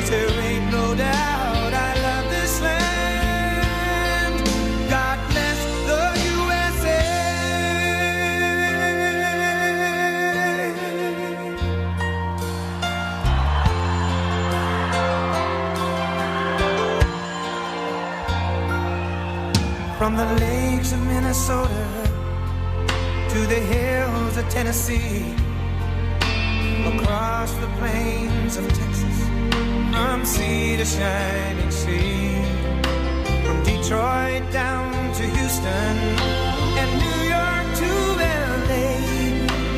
'cause there ain't no doubt I love this land. God bless the USA. From the lakes of Minnesota to the hills of Tennessee, across the plains of Texas, from sea to shining sea, from Detroit down to Houston and New York to LA,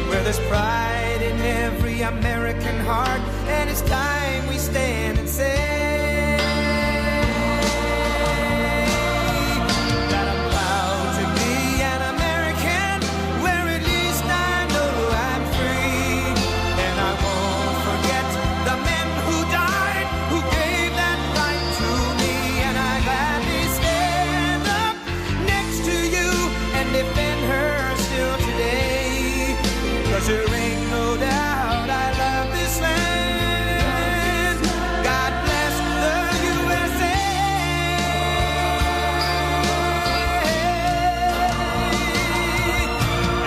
where there's pride in every American heart, and it's time we stand and say that I'm proud to be an American, where at least I know I'm free, and I won't forget the men who died, who gave that right to me, and I gladly stand up next to you and defend her still today, 'cause there ain't no doubt I love this land. God bless the USA.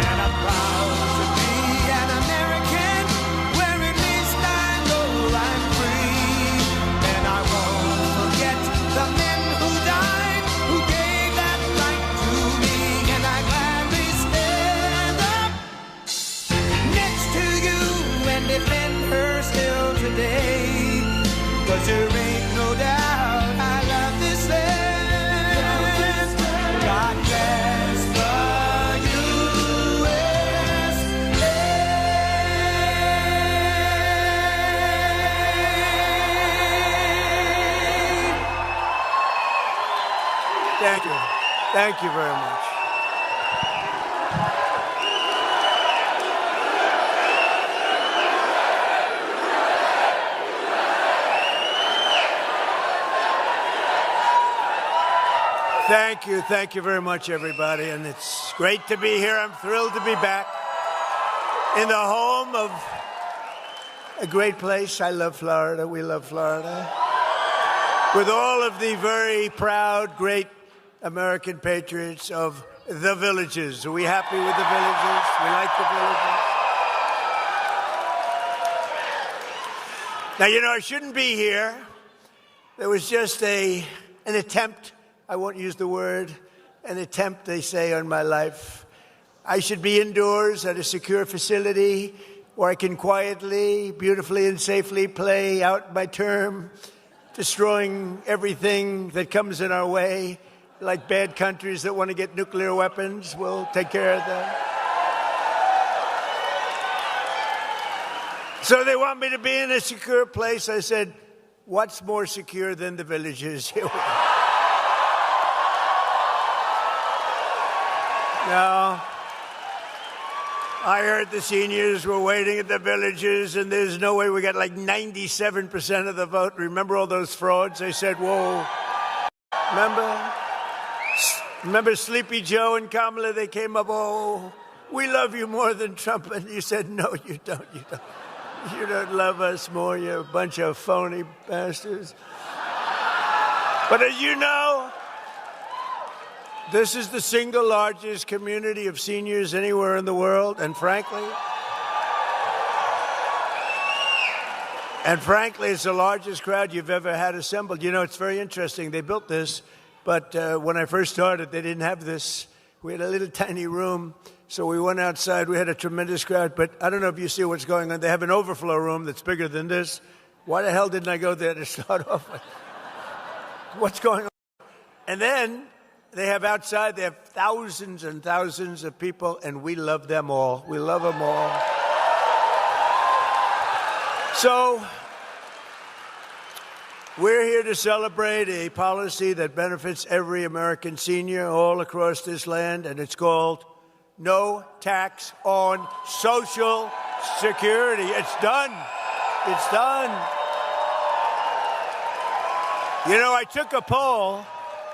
And I'm proud to be an American, where at least I know I'm free, and I won't forget the men who died, who gave that right to me, and I gladly stand up next to you and defend her still today, 'cause there ain't no doubt I love this land. God bless the USA. Thank you. Thank you very much. Thank you very much, everybody, and it's great to be here. I'm thrilled to be back in the home of a great place. I love Florida. We love Florida. With all of the very proud, great American patriots of the Villages. Are we happy with the Villages? We like the Villages. Now, you know, I shouldn't be here. There was just an attempt. I won't use the word, an attempt, they say, on my life. I should be indoors at a secure facility where I can quietly, beautifully, and safely play out my term, destroying everything that comes in our way, like bad countries that want to get nuclear weapons. We'll take care of them. So they want me to be in a secure place. I said, what's more secure than the Villages? Here we are. Now, I heard the seniors were waiting at the Villages, and there's no way we got like 97% of the vote. Remember all those frauds? They said, whoa. Remember Sleepy Joe and Kamala? They came up, oh, we love you more than Trump. And you said, no, you don't. You don't love us more. You're a bunch of phony bastards. But as you know, this is the single largest community of seniors anywhere in the world, and frankly, it's the largest crowd you've ever had assembled. You know, it's very interesting. They built this, but when I first started, they didn't have this. We had a little tiny room, so we went outside. We had a tremendous crowd, but I don't know if you see what's going on. They have an overflow room that's bigger than this. Why the hell didn't I go there to start off with? What's going on? And then they have outside, they have thousands and thousands of people, and we love them all. We love them all. So we're here to celebrate a policy that benefits every American senior all across this land, and it's called No Tax on Social Security. It's done. It's done. You know, I took a poll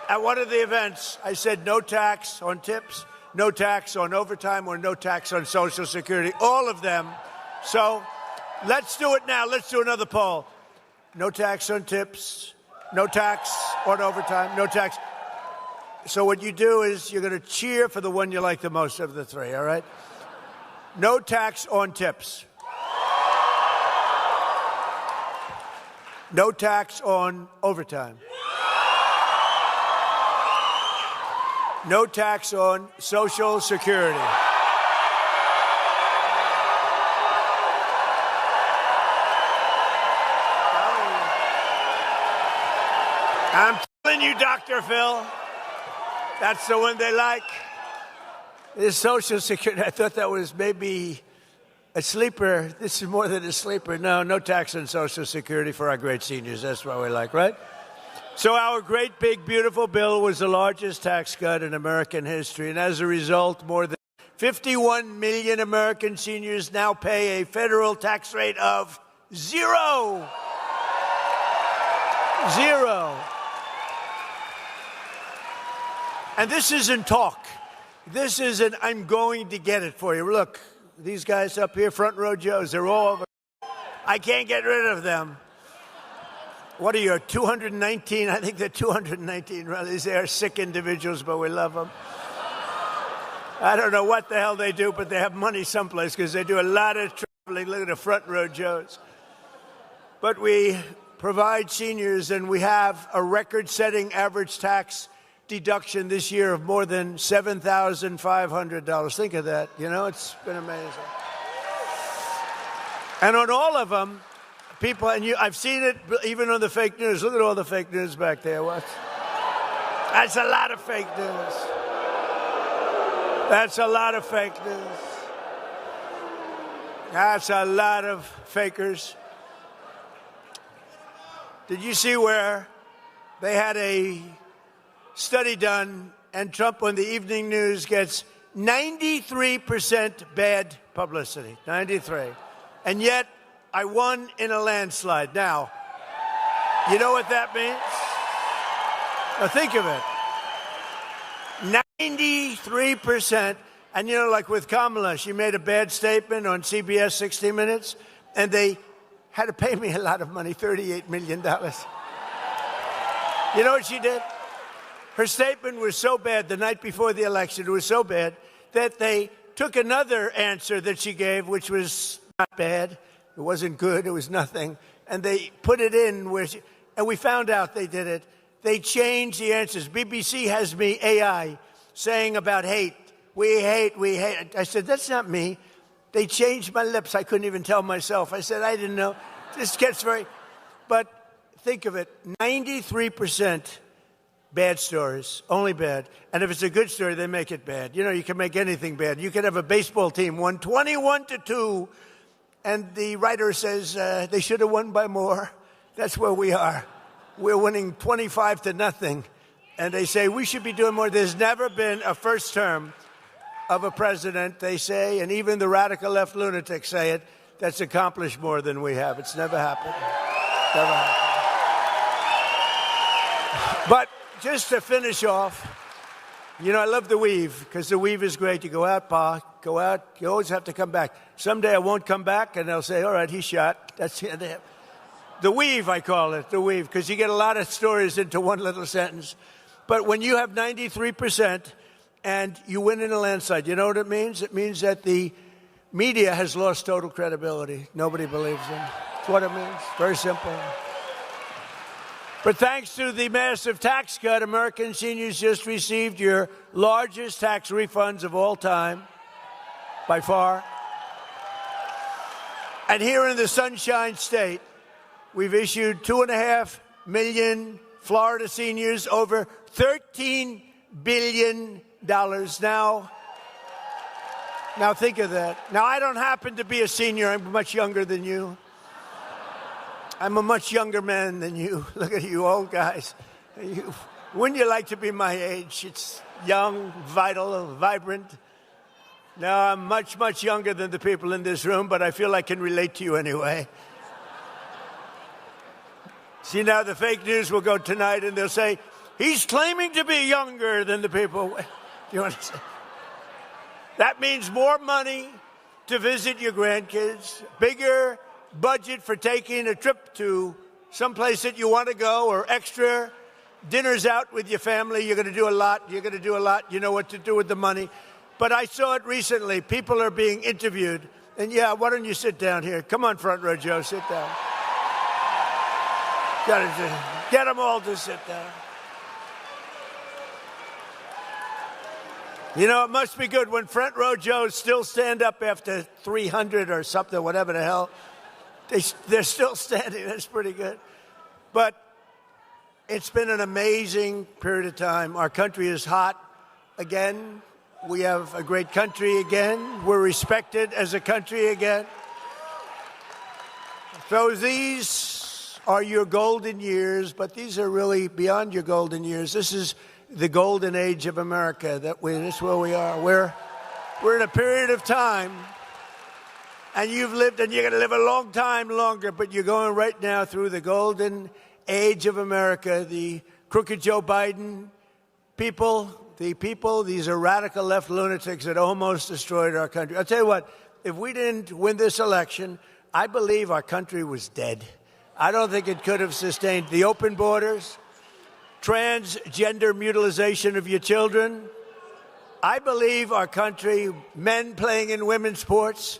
at one of the events. I said no tax on tips, no tax on overtime, or no tax on Social Security, all of them. So let's do it now. Let's do another poll. no tax on tips, no tax on overtime, no tax. So what you do is you're going to cheer for the one you like the most of the three, all right? No tax on tips. No tax on overtime. No tax on Social Security. I'm telling you, Dr. Phil, that's the one they like. This Social Security, I thought that was maybe a sleeper. This is more than a sleeper. No tax on Social Security for our great seniors. That's what we like, right? So our great, big, beautiful bill was the largest tax cut in American history. And as a result, more than 51 million American seniors now pay a federal tax rate of 0. 0. And this isn't talk. This isn't, I'm going to get it for you. Look, these guys up here, front row Joes, they're all over. I can't get rid of them. What are you, 219? I think they're 219. Really, they are sick individuals, but we love them. I don't know what the hell they do, but they have money someplace because they do a lot of traveling. Look at the front row Joes. But we provide seniors, and we have a record-setting average tax deduction this year of more than $7,500. Think of that. You know, it's been amazing. And on all of them, people, and I've seen it even on the fake news. Look at all the fake news back there. What? That's a lot of fake news. That's a lot of fake news. That's a lot of fakers. Did you see where they had a study done, and Trump on the evening news gets 93% bad publicity, 93. And yet, I won in a landslide. Now, you know what that means? Now, think of it. 93%. And, you know, like with Kamala, she made a bad statement on CBS 60 Minutes, and they had to pay me a lot of money, $38 million. You know what she did? Her statement was so bad the night before the election, it was so bad, that they took another answer that she gave, which was not bad. It wasn't good. It was nothing. And they put it in where she, and we found out they did it. They changed the answers. BBC has me, AI, saying about hate. We hate, we hate. I said, that's not me. They changed my lips. I couldn't even tell myself. I said, I didn't know. This gets very, but think of it, 93% bad stories, only bad. And if it's a good story, they make it bad. You know, you can make anything bad. You can have a baseball team won 21-2, and the writer says they should have won by more. That's where we are. We're winning 25-0, and they say we should be doing more. There's never been a first term of a president, they say, and even the radical left lunatics say it, that's accomplished more than we have. It's never happened. Never happened. But just to finish off, you know, I love the weave, because the weave is great. You go out, Pa, go out. You always have to come back. Someday I won't come back, and they'll say, all right, he's shot. That's it. The weave, I call it, the weave, because you get a lot of stories into one little sentence. But when you have 93% and you win in a landslide, you know what it means? It means that the media has lost total credibility. Nobody believes them. That's what it means. Very simple. But thanks to the massive tax cut, American seniors just received your largest tax refunds of all time, by far. And here in the Sunshine State, we've issued 2.5 million Florida seniors over $13 billion. Now think of that. Now, I don't happen to be a senior. I'm much younger than you. I'm a much younger man than you. Look at you old guys. Wouldn't you like to be my age? It's young, vital, vibrant. No, I'm much, much younger than the people in this room, but I feel I can relate to you anyway. See, now the fake news will go tonight, and they'll say, he's claiming to be younger than the people. Do you understand? That means more money to visit your grandkids, bigger budget for taking a trip to someplace that you want to go, or extra dinners out with your family. You're going to do a lot. You're going to do a lot. You know what to do with the money. But I saw it recently. People are being interviewed. And, yeah, why don't you sit down here? Come on, front row, Joe. Sit down. Get them all to sit down. You know, it must be good when front row Joes still stand up after 300 or something, whatever the hell. They're still standing. That's pretty good. But it's been an amazing period of time. Our country is hot again. We have a great country again. We're respected as a country again. So these are your golden years, but these are really beyond your golden years. This is the golden age of America. That's where we are. We're in a period of time, and you've lived, and you're going to live a long time longer, but you're going right now through the golden age of America. The crooked Joe Biden people, these are radical left lunatics that almost destroyed our country. I'll tell you what, if we didn't win this election, I believe our country was dead. I don't think it could have sustained the open borders, transgender mutilization of your children. I believe our country, men playing in women's sports,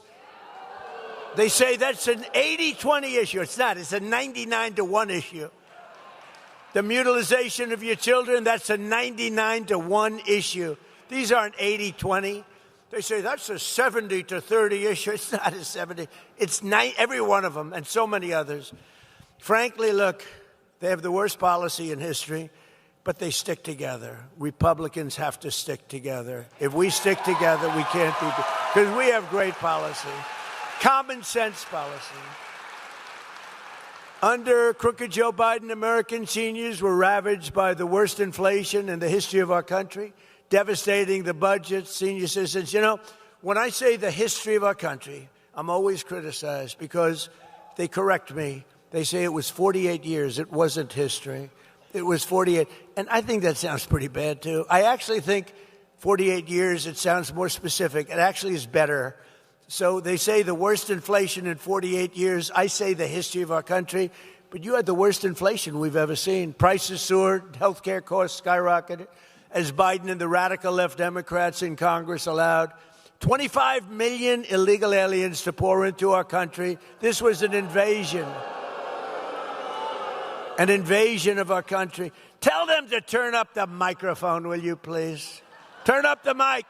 they say that's an 80-20 issue. It's not. It's a 99-1 issue. The mutilization of your children, that's a 99-1 issue. These aren't 80-20. They say that's a 70-30 issue. It's not a 70. It's every one of them and so many others. Frankly, look, they have the worst policy in history, but they stick together. Republicans have to stick together. If we stick together, we can't be, because we have great policy, common sense policy. Under crooked Joe Biden, American seniors were ravaged by the worst inflation in the history of our country, devastating the budget, senior citizens. You know, when I say the history of our country, I'm always criticized because they correct me. They say it was 48 years. It wasn't history. It was 48. And I think that sounds pretty bad, too. I actually think 48 years, it sounds more specific. It actually is better. So they say the worst inflation in 48 years. I say the history of our country. But you had the worst inflation we've ever seen. Prices soared. Health care costs skyrocketed as Biden and the radical left Democrats in Congress allowed 25 million illegal aliens to pour into our country. This was an invasion. An invasion of our country. Tell them to turn up the microphone, will you, please? Turn up the mic.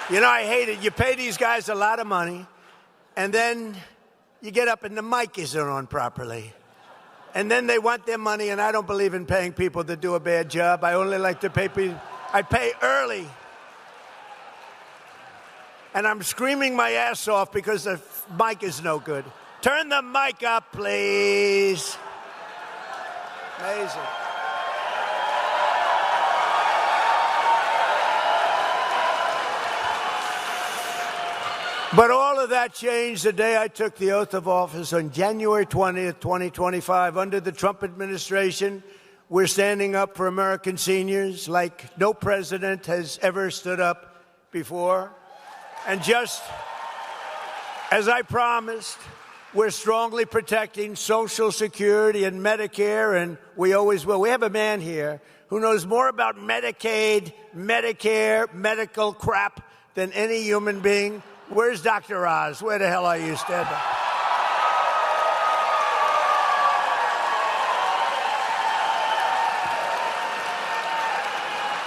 You know, I hate it. You pay these guys a lot of money, and then you get up and the mic isn't on properly. And then they want their money, and I don't believe in paying people to do a bad job. I only like to pay people. I pay early. And I'm screaming my ass off because the mic is no good. Turn the mic up, please. Amazing. But all of that changed the day I took the oath of office on January 20th, 2025. Under the Trump administration, we're standing up for American seniors like no president has ever stood up before. And just as I promised, we're strongly protecting Social Security and Medicare, and we always will. We have a man here who knows more about Medicaid, Medicare, medical crap than any human being. Where's Dr. Oz? Where the hell are you? Stand up.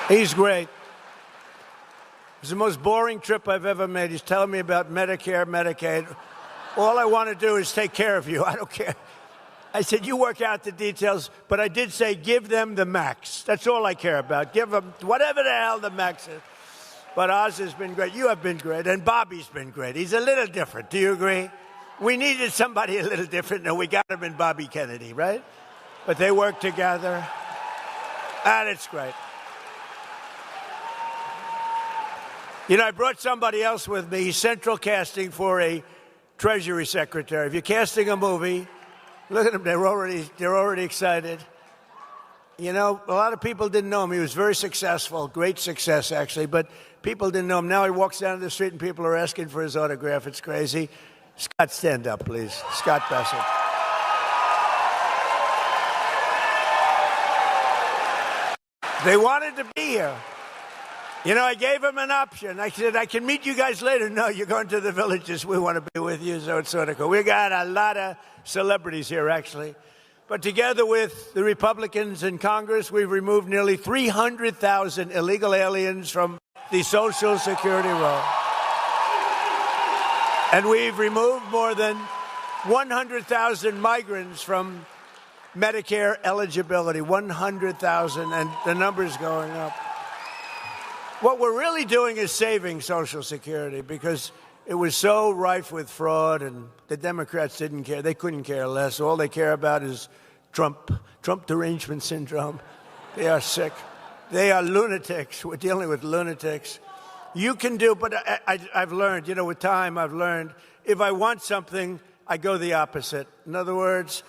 He's great. It's the most boring trip I've ever made. He's telling me about Medicare, Medicaid. All I want to do is take care of you. I don't care. I said, you work out the details, but I did say give them the max. That's all I care about. Give them whatever the hell the max is. But Oz has been great. You have been great. And Bobby's been great. He's a little different. Do you agree? We needed somebody a little different, and we got him in Bobby Kennedy, right? But they work together. And it's great. You know, I brought somebody else with me. He's central casting for a Treasury Secretary. If you're casting a movie, look at them. They're already excited. You know, a lot of people didn't know him. He was very successful, great success, actually, but people didn't know him. Now he walks down the street and people are asking for his autograph. It's crazy. Scott, stand up, please. Scott Bessent. They wanted to be here. You know, I gave him an option. I said, I can meet you guys later. No, you're going to the villages. We want to be with you, so it's sort of cool. We got a lot of celebrities here, actually. But together with the Republicans in Congress, we've removed nearly 300,000 illegal aliens from the Social Security roll. And we've removed more than 100,000 migrants from Medicare eligibility. 100,000, and the number's going up. What we're really doing is saving Social Security because it was so rife with fraud, and the Democrats didn't care. They couldn't care less. All they care about is Trump derangement syndrome. They are sick. They are lunatics. We're dealing with lunatics. You can do, but I've learned, you know, with time, I've learned, if I want something, I go the opposite. In other words,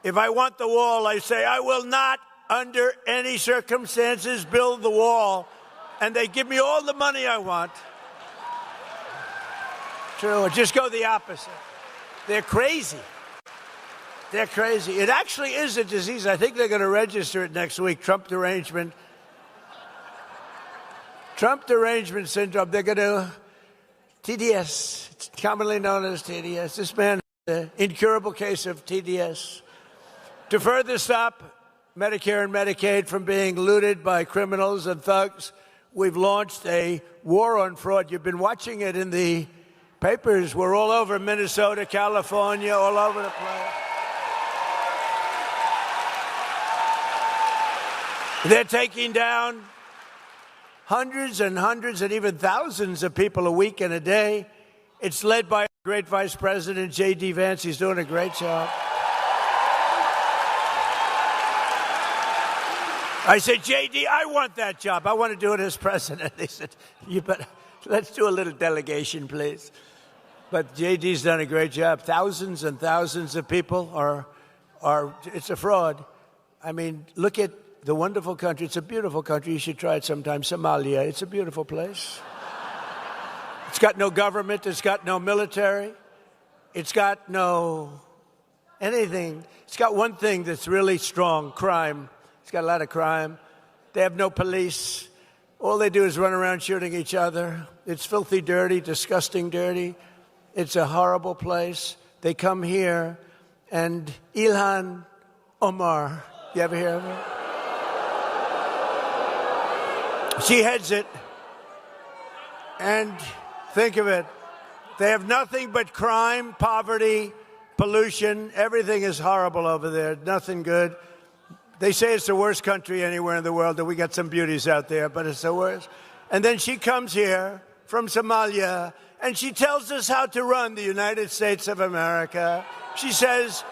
if I want the wall, I say, I will not, under any circumstances, build the wall. And they give me all the money I want. True, or just go the opposite. They're crazy. They're crazy. It actually is a disease. I think they're going to register it next week, Trump derangement. Trump derangement syndrome. They're going to, TDS, it's commonly known as TDS. This man has an incurable case of TDS. To further stop Medicare and Medicaid from being looted by criminals and thugs, we've launched a war on fraud. You've been watching it in the papers. We're all over Minnesota, California, all over the place. They're taking down hundreds and hundreds and even thousands of people a week and a day. It's led by great Vice President J.D. Vance. He's doing a great job. I said, J.D., I want that job. I want to do it as president. They said, you better, let's do a little delegation, please. But J.D.'s done a great job. Thousands and thousands of people are it's a fraud. I mean, look at the wonderful country. It's a beautiful country. You should try it sometime. Somalia, it's a beautiful place. It's got no government. It's got no military. It's got no anything. It's got one thing that's really strong, crime. It's got a lot of crime. They have no police. All they do is run around shooting each other. It's filthy dirty, disgusting dirty. It's a horrible place. They come here, and Ilhan Omar, you ever hear of her? She heads it. And think of it. They have nothing but crime, poverty, pollution. Everything is horrible over there. Nothing good. They say it's the worst country anywhere in the world, and we got some beauties out there, but it's the worst. And then she comes here from Somalia, and she tells us how to run the United States of America. She says,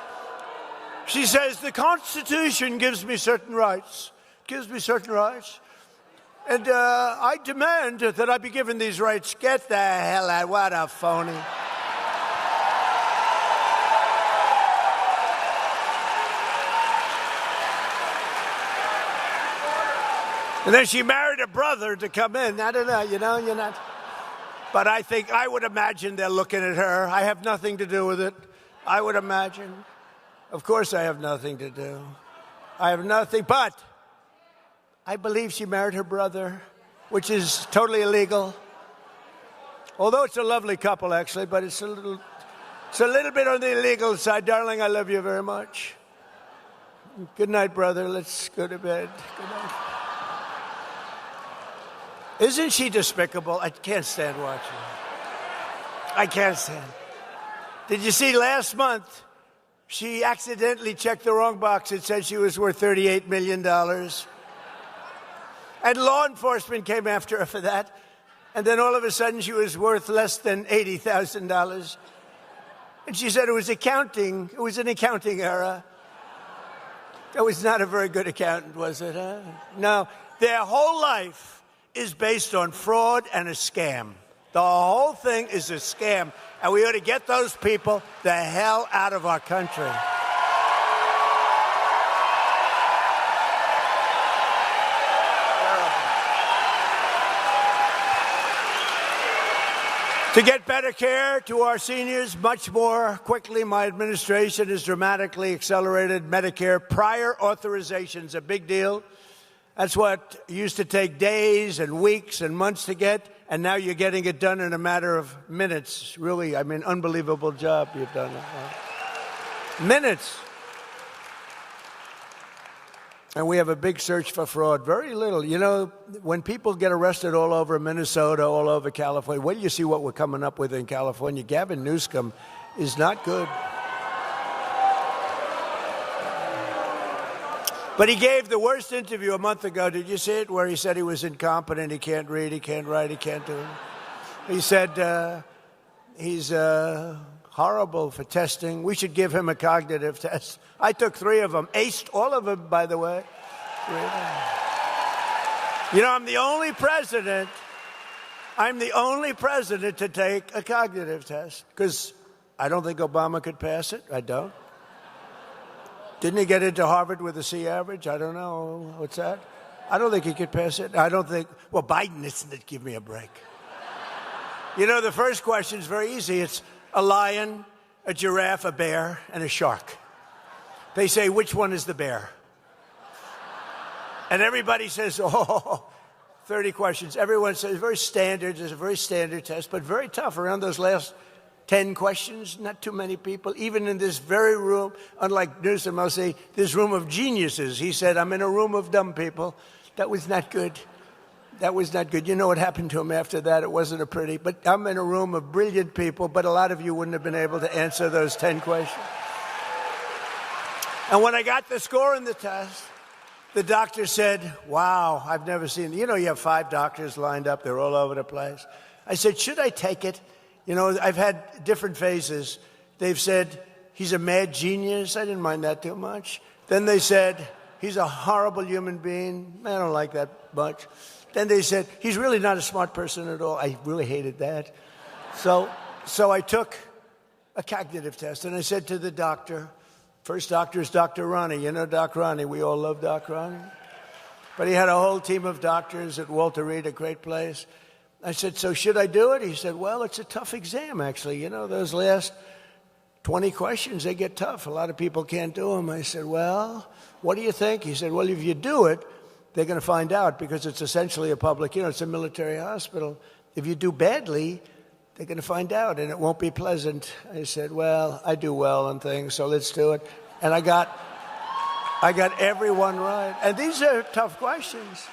the Constitution gives me certain rights. And I demand that I be given these rights. Get the hell out. What a phony. And then she married a brother to come in. I don't know, you're not. But I would imagine they're looking at her. I have nothing to do with it. I would imagine. Of course I have nothing to do. I have nothing, but I believe she married her brother, which is totally illegal. Although it's a lovely couple, actually, but it's a little bit on the illegal side. Darling, I love you very much. Good night, brother. Let's go to bed. Good night. Isn't she despicable? I can't stand watching her. I can't stand. Did you see last month, she accidentally checked the wrong box. It said she was worth $38 million. And law enforcement came after her for that. And then all of a sudden, she was worth less than $80,000. And she said it was accounting. It was an accounting error. That was not a very good accountant, was it? Huh? No. Their whole life is based on fraud and a scam. The whole thing is a scam. And we ought to get those people the hell out of our country. To get better care to our seniors much more quickly, my administration has dramatically accelerated Medicare prior authorizations, a big deal. That's what used to take days and weeks and months to get, and now you're getting it done in a matter of minutes. Really, I mean, unbelievable job you've done. Minutes. And we have a big search for fraud. Very little. You know, when people get arrested all over Minnesota, all over California, wait till you see what we're coming up with in California. Gavin Newsom is not good. But he gave the worst interview a month ago. Did you see it? Where he said he was incompetent, he can't read, he can't write, he can't do it. He said he's horrible for testing. We should give him a cognitive test. I took 3 of them. Aced all of them, by the way. 3 of them. You know, I'm the only president to take a cognitive test because I don't think Obama could pass it. I don't. Didn't he get into Harvard with a C average? I don't know. What's that? I don't think he could pass it. I don't think. Well, Biden isn't. Give me a break. You know, the first question is very easy. It's a lion, a giraffe, a bear, and a shark. They say, which one is the bear? And everybody says, 30 questions. Everyone says, very standard. It's a very standard test, but very tough. Around those last 10 questions, not too many people, even in this very room, unlike Newsom, I'll say, this room of geniuses. He said, I'm in a room of dumb people. That was not good. That was not good. You know what happened to him after that? It wasn't a pretty, but I'm in a room of brilliant people, but a lot of you wouldn't have been able to answer those 10 questions. And when I got the score in the test, the doctor said, wow, I've never seen, you know, you have 5 doctors lined up. They're all over the place. I said, should I take it? You know, I've had different phases. They've said, he's a mad genius. I didn't mind that too much. Then they said, he's a horrible human being. I don't like that much. Then they said, he's really not a smart person at all. I really hated that. So I took a cognitive test, and I said to the doctor, first doctor is Dr. Ronnie. You know Doc Ronnie. We all love Doc Ronnie. But he had a whole team of doctors at Walter Reed, a great place. I said, so should I do it? He said, well, it's a tough exam, actually. You know, those last 20 questions, they get tough. A lot of people can't do them. I said, well, what do you think? He said, well, if you do it, they're going to find out because it's essentially a public, you know, it's a military hospital. If you do badly, they're going to find out, and it won't be pleasant. I said, well, I do well on things, so let's do it. And I got everyone right. And these are tough questions.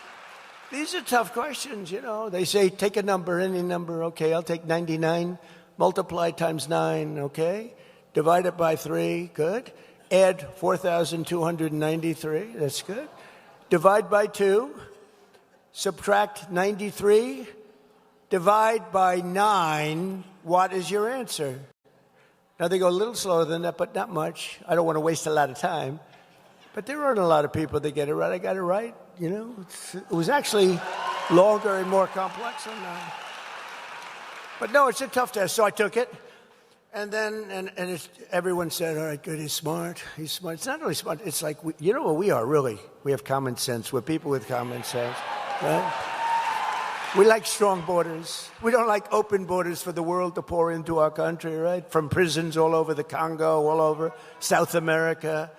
These are tough questions, you know. They say, take a number, any number. Okay, I'll take 99. Multiply times 9, okay? Divide it by 3, good. Add 4,293, that's good. Divide by 2, subtract 93, divide by 9, what is your answer? Now, they go a little slower than that, but not much. I don't want to waste a lot of time. But there aren't a lot of people that get it right. I got it right, you know. It was actually longer and more complex than that. But no, it's a tough test, so I took it. And then, everyone said, all right, good, he's smart. He's smart. It's not really smart. It's like, you know what we are, really? We have common sense. We're people with common sense, right? We like strong borders. We don't like open borders for the world to pour into our country, right? From prisons all over the Congo, all over South America.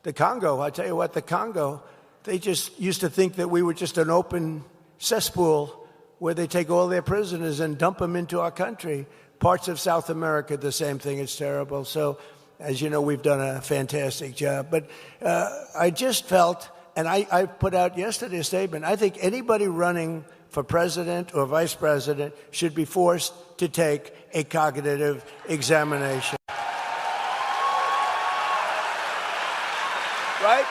The Congo, I tell you what, the Congo, they just used to think that we were just an open cesspool where they take all their prisoners and dump them into our country. Parts of South America, the same thing. It's terrible. So, as you know, we've done a fantastic job. But I just felt, and I put out yesterday a statement, I think anybody running for president or vice president should be forced to take a cognitive examination. Right?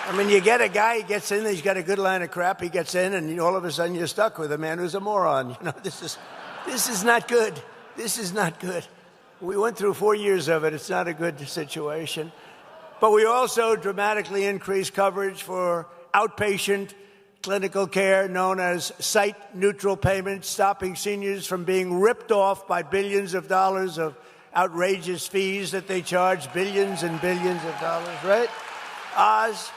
I mean, you get a guy, he gets in, he's got a good line of crap, he gets in, and all of a sudden you're stuck with a man who's a moron. You know, this is not good. This is not good. We went through 4 years of it. It's not a good situation. But we also dramatically increased coverage for outpatient clinical care known as site-neutral payments, stopping seniors from being ripped off by billions of dollars of outrageous fees that they charge, billions and billions of dollars, right? Oz.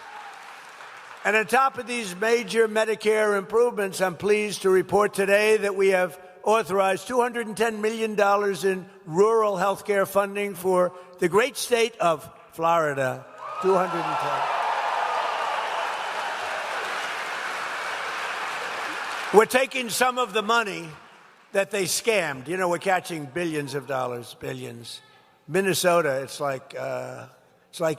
And on top of these major Medicare improvements, I'm pleased to report today that we have authorized $210 million in rural health care funding for the great state of Florida. 210. We're taking some of the money that they scammed. You know, we're catching billions of dollars, billions. Minnesota, it's like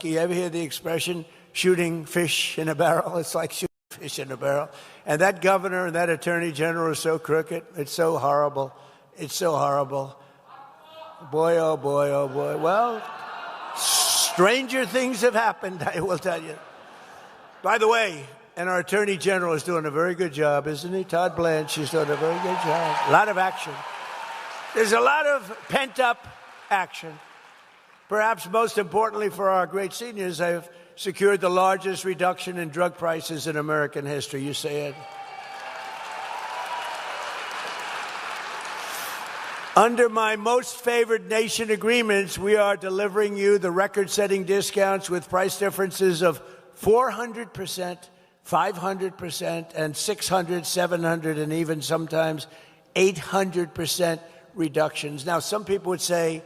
you ever hear the expression, shooting fish in a barrel? It's like shooting fish in a barrel. And that governor and that attorney general are so crooked. It's so horrible. It's so horrible. Boy, oh boy, oh boy. Well, stranger things have happened, I will tell you. By the way, and our attorney general is doing a very good job, isn't he? Todd Blanche is doing a very good job. A lot of action. There's a lot of pent-up action. Perhaps most importantly for our great seniors, I've secured the largest reduction in drug prices in American history. You say it. Under my most favored nation agreements, we are delivering you the record-setting discounts with price differences of 400%, 500%, and 600, 700, and even sometimes 800% reductions. Now, some people would say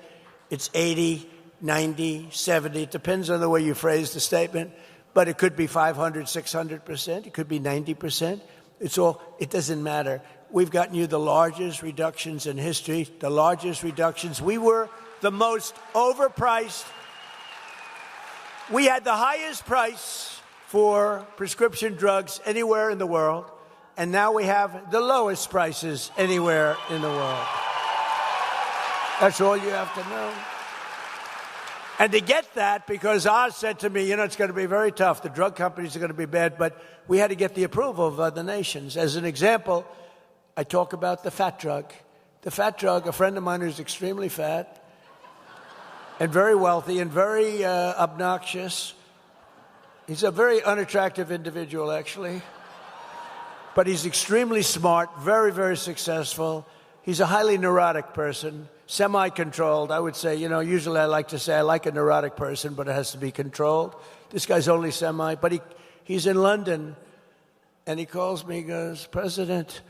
it's 80, 90, 70. It depends on the way you phrase the statement. But it could be 500, 600%. It could be 90%. It doesn't matter. We've gotten you the largest reductions in history, the largest reductions. We were the most overpriced. We had the highest price for prescription drugs anywhere in the world. And now we have the lowest prices anywhere in the world. That's all you have to know. And to get that, because Oz said to me, you know, it's going to be very tough. The drug companies are going to be bad, but we had to get the approval of other nations. As an example, I talk about the fat drug. The fat drug, a friend of mine who's extremely fat and very wealthy and very obnoxious. He's a very unattractive individual, actually. But he's extremely smart, very, very successful. He's a highly neurotic person. Semi-controlled, I would say. You know, usually I like to say I like a neurotic person, but it has to be controlled. This guy's only semi, but he's in London, and he calls me, he goes, President,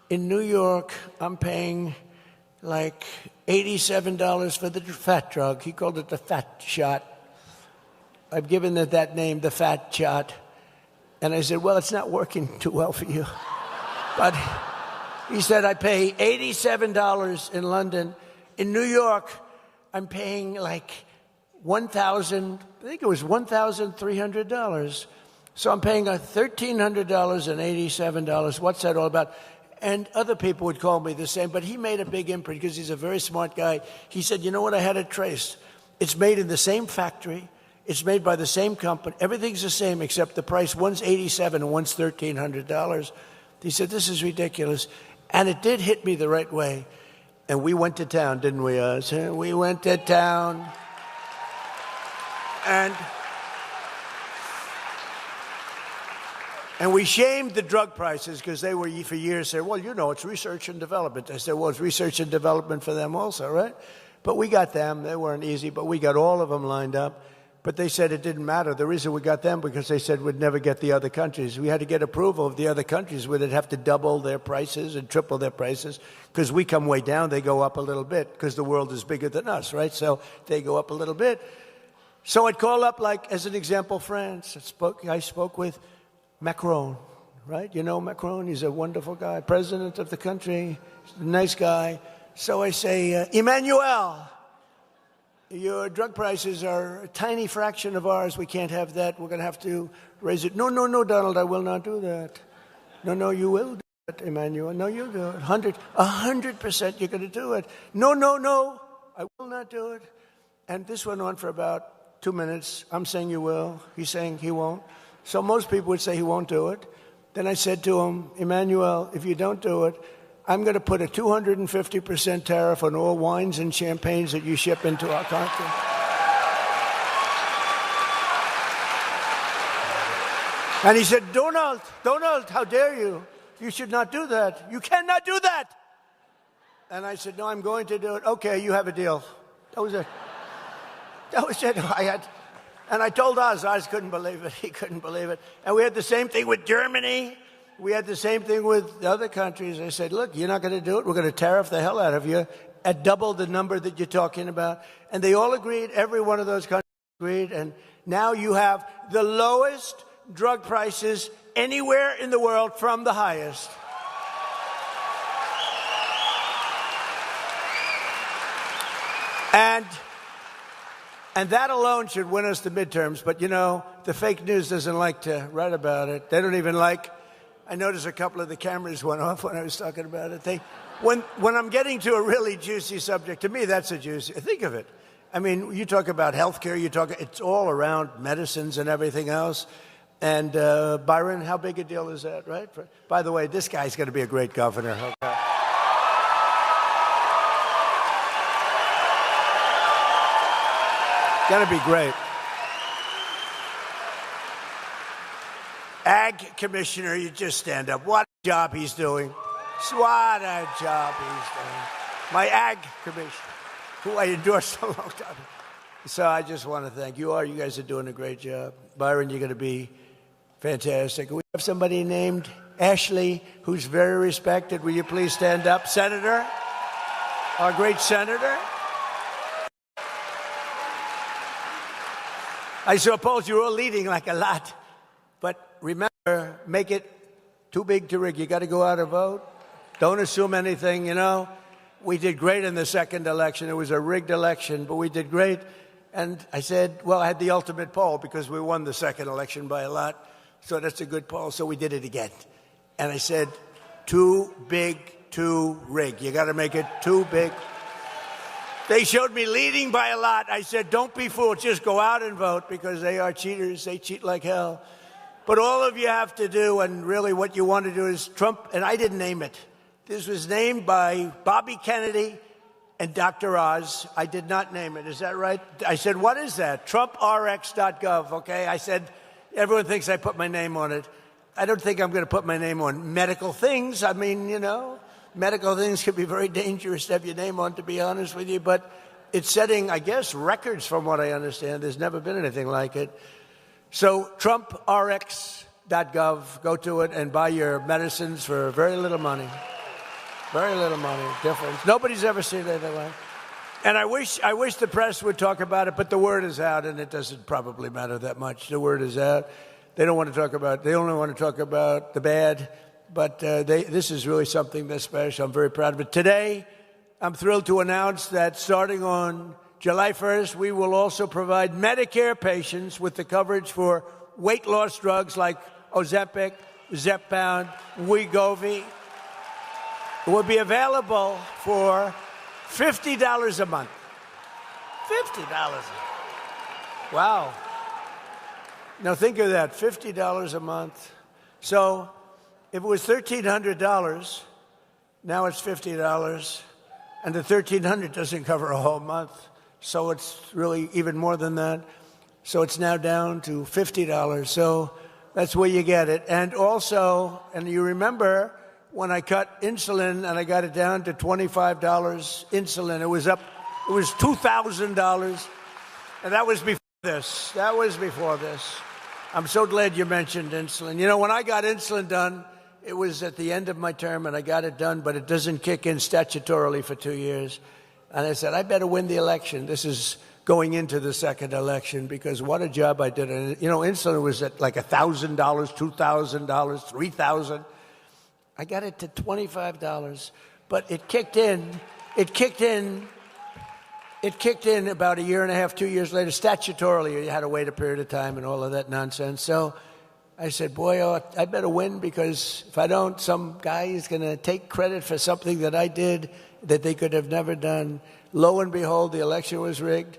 in New York, I'm paying like $87 for the fat drug. He called it the fat shot. I've given it that name, the fat shot. And I said, well, it's not working too well for you. But he said, I pay $87 in London. In New York, I'm paying like $1,300. So I'm paying $1,300 and $87. What's that all about? And other people would call me the same, but he made a big imprint because he's a very smart guy. He said, you know what, I had it traced. It's made in the same factory. It's made by the same company. Everything's the same except the price. One's $87 and one's $1,300. He said, this is ridiculous. And it did hit me the right way. And we went to town, didn't we, Oz? We went to town. And we shamed the drug prices because they were for years saying, well, you know, it's research and development. I said, well, it's research and development for them also, right? But we got them. They weren't easy, but we got all of them lined up. But they said it didn't matter. The reason we got them because they said we'd never get the other countries. We had to get approval of the other countries where they'd have to double their prices and triple their prices because we come way down, they go up a little bit because the world is bigger than us, right? So they go up a little bit. So I'd call up, like, as an example, France. I spoke with Macron, right? You know Macron? He's a wonderful guy, president of the country, a nice guy. So I say, Emmanuel, your drug prices are a tiny fraction of ours. We can't have that. We're going to have to raise it. No, Donald, I will not do that. No, you will do it, Emmanuel. No, you'll do it. 100% you're going to do it. No, I will not do it. And this went on for about 2 minutes. I'm saying you will. He's saying he won't. So most people would say he won't do it. Then I said to him, Emmanuel, if you don't do it, I'm going to put a 250% tariff on all wines and champagnes that you ship into our country. And he said, Donald, how dare you? You should not do that. You cannot do that. And I said, no, I'm going to do it. Okay, you have a deal. That was it. And I told Oz couldn't believe it. He couldn't believe it. And we had the same thing with Germany. We had the same thing with other countries. I said, look, you're not going to do it. We're going to tariff the hell out of you at double the number that you're talking about. And they all agreed. Every one of those countries agreed. And now you have the lowest drug prices anywhere in the world from the highest. And that alone should win us the midterms. But, you know, the fake news doesn't like to write about it. They don't even like. I noticed a couple of the cameras went off when I was talking about it. When I'm getting to a really juicy subject, to me, that's a juicy. Think of it. I mean, you talk about healthcare. It's all around medicines and everything else. And Byron, how big a deal is that, right? By the way, this guy's going to be a great governor. Okay. Going to be great. Ag commissioner, you just stand up. What a job he's doing. What a job he's doing. My ag commissioner, who I endorsed a long time. So I just want to thank you all. You guys are doing a great job. Byron, you're going to be fantastic. We have somebody named Ashley who's very respected. Will you please stand up? Senator, our great senator. I suppose you're all leading like a lot. But remember, make it too big to rig. You got to go out and vote. Don't assume anything, you know. We did great in the second election. It was a rigged election, but we did great. And I said, well, I had the ultimate poll because we won the second election by a lot. So that's a good poll. So we did it again. And I said, too big to rig. You got to make it too big. They showed me leading by a lot. I said, don't be fooled. Just go out and vote because they are cheaters. They cheat like hell. But all of you have to do, and really what you want to do is Trump, and I didn't name it. This was named by Bobby Kennedy and Dr. Oz. I did not name it. Is that right? I said, what is that? TrumpRx.gov, okay? I said, everyone thinks I put my name on it. I don't think I'm going to put my name on medical things. I mean, you know, medical things can be very dangerous to have your name on, to be honest with you. But it's setting, I guess, records from what I understand. There's never been anything like it. So TrumpRx.gov, go to it and buy your medicines for very little money. Very little money, difference. Nobody's ever seen anything like it. And I wish the press would talk about it, but the word is out, and it doesn't probably matter that much. The word is out. They don't want to talk about. They only want to talk about the bad. But this is really something that's special. I'm very proud of it. Today, I'm thrilled to announce that starting on July 1st, we will also provide Medicare patients with the coverage for weight loss drugs like Ozempic, Zepbound, Wegovy. It will be available for $50 a month. $50. Wow. Now think of that, $50 a month. So if it was $1,300, now it's $50, and the $1,300 doesn't cover a whole month. So it's really even more than that. So it's now down to $50. So that's where you get it. And also, and you remember when I cut insulin and I got it down to $25 insulin, it was $2,000. And that was before this. That was before this. I'm so glad you mentioned insulin. You know, when I got insulin done, it was at the end of my term, and I got it done, but it doesn't kick in statutorily for 2 years. And I said, I better win the election. This is going into the second election, because what a job I did. And, you know, insulin was at like $1,000, $2,000, $3,000. I got it to $25, but it kicked in. It kicked in about a year and a half, 2 years later. Statutorily, you had to wait a period of time and all of that nonsense. So I said, boy, I better win, because if I don't, some guy is going to take credit for something that I did that they could have never done. Lo and behold, the election was rigged.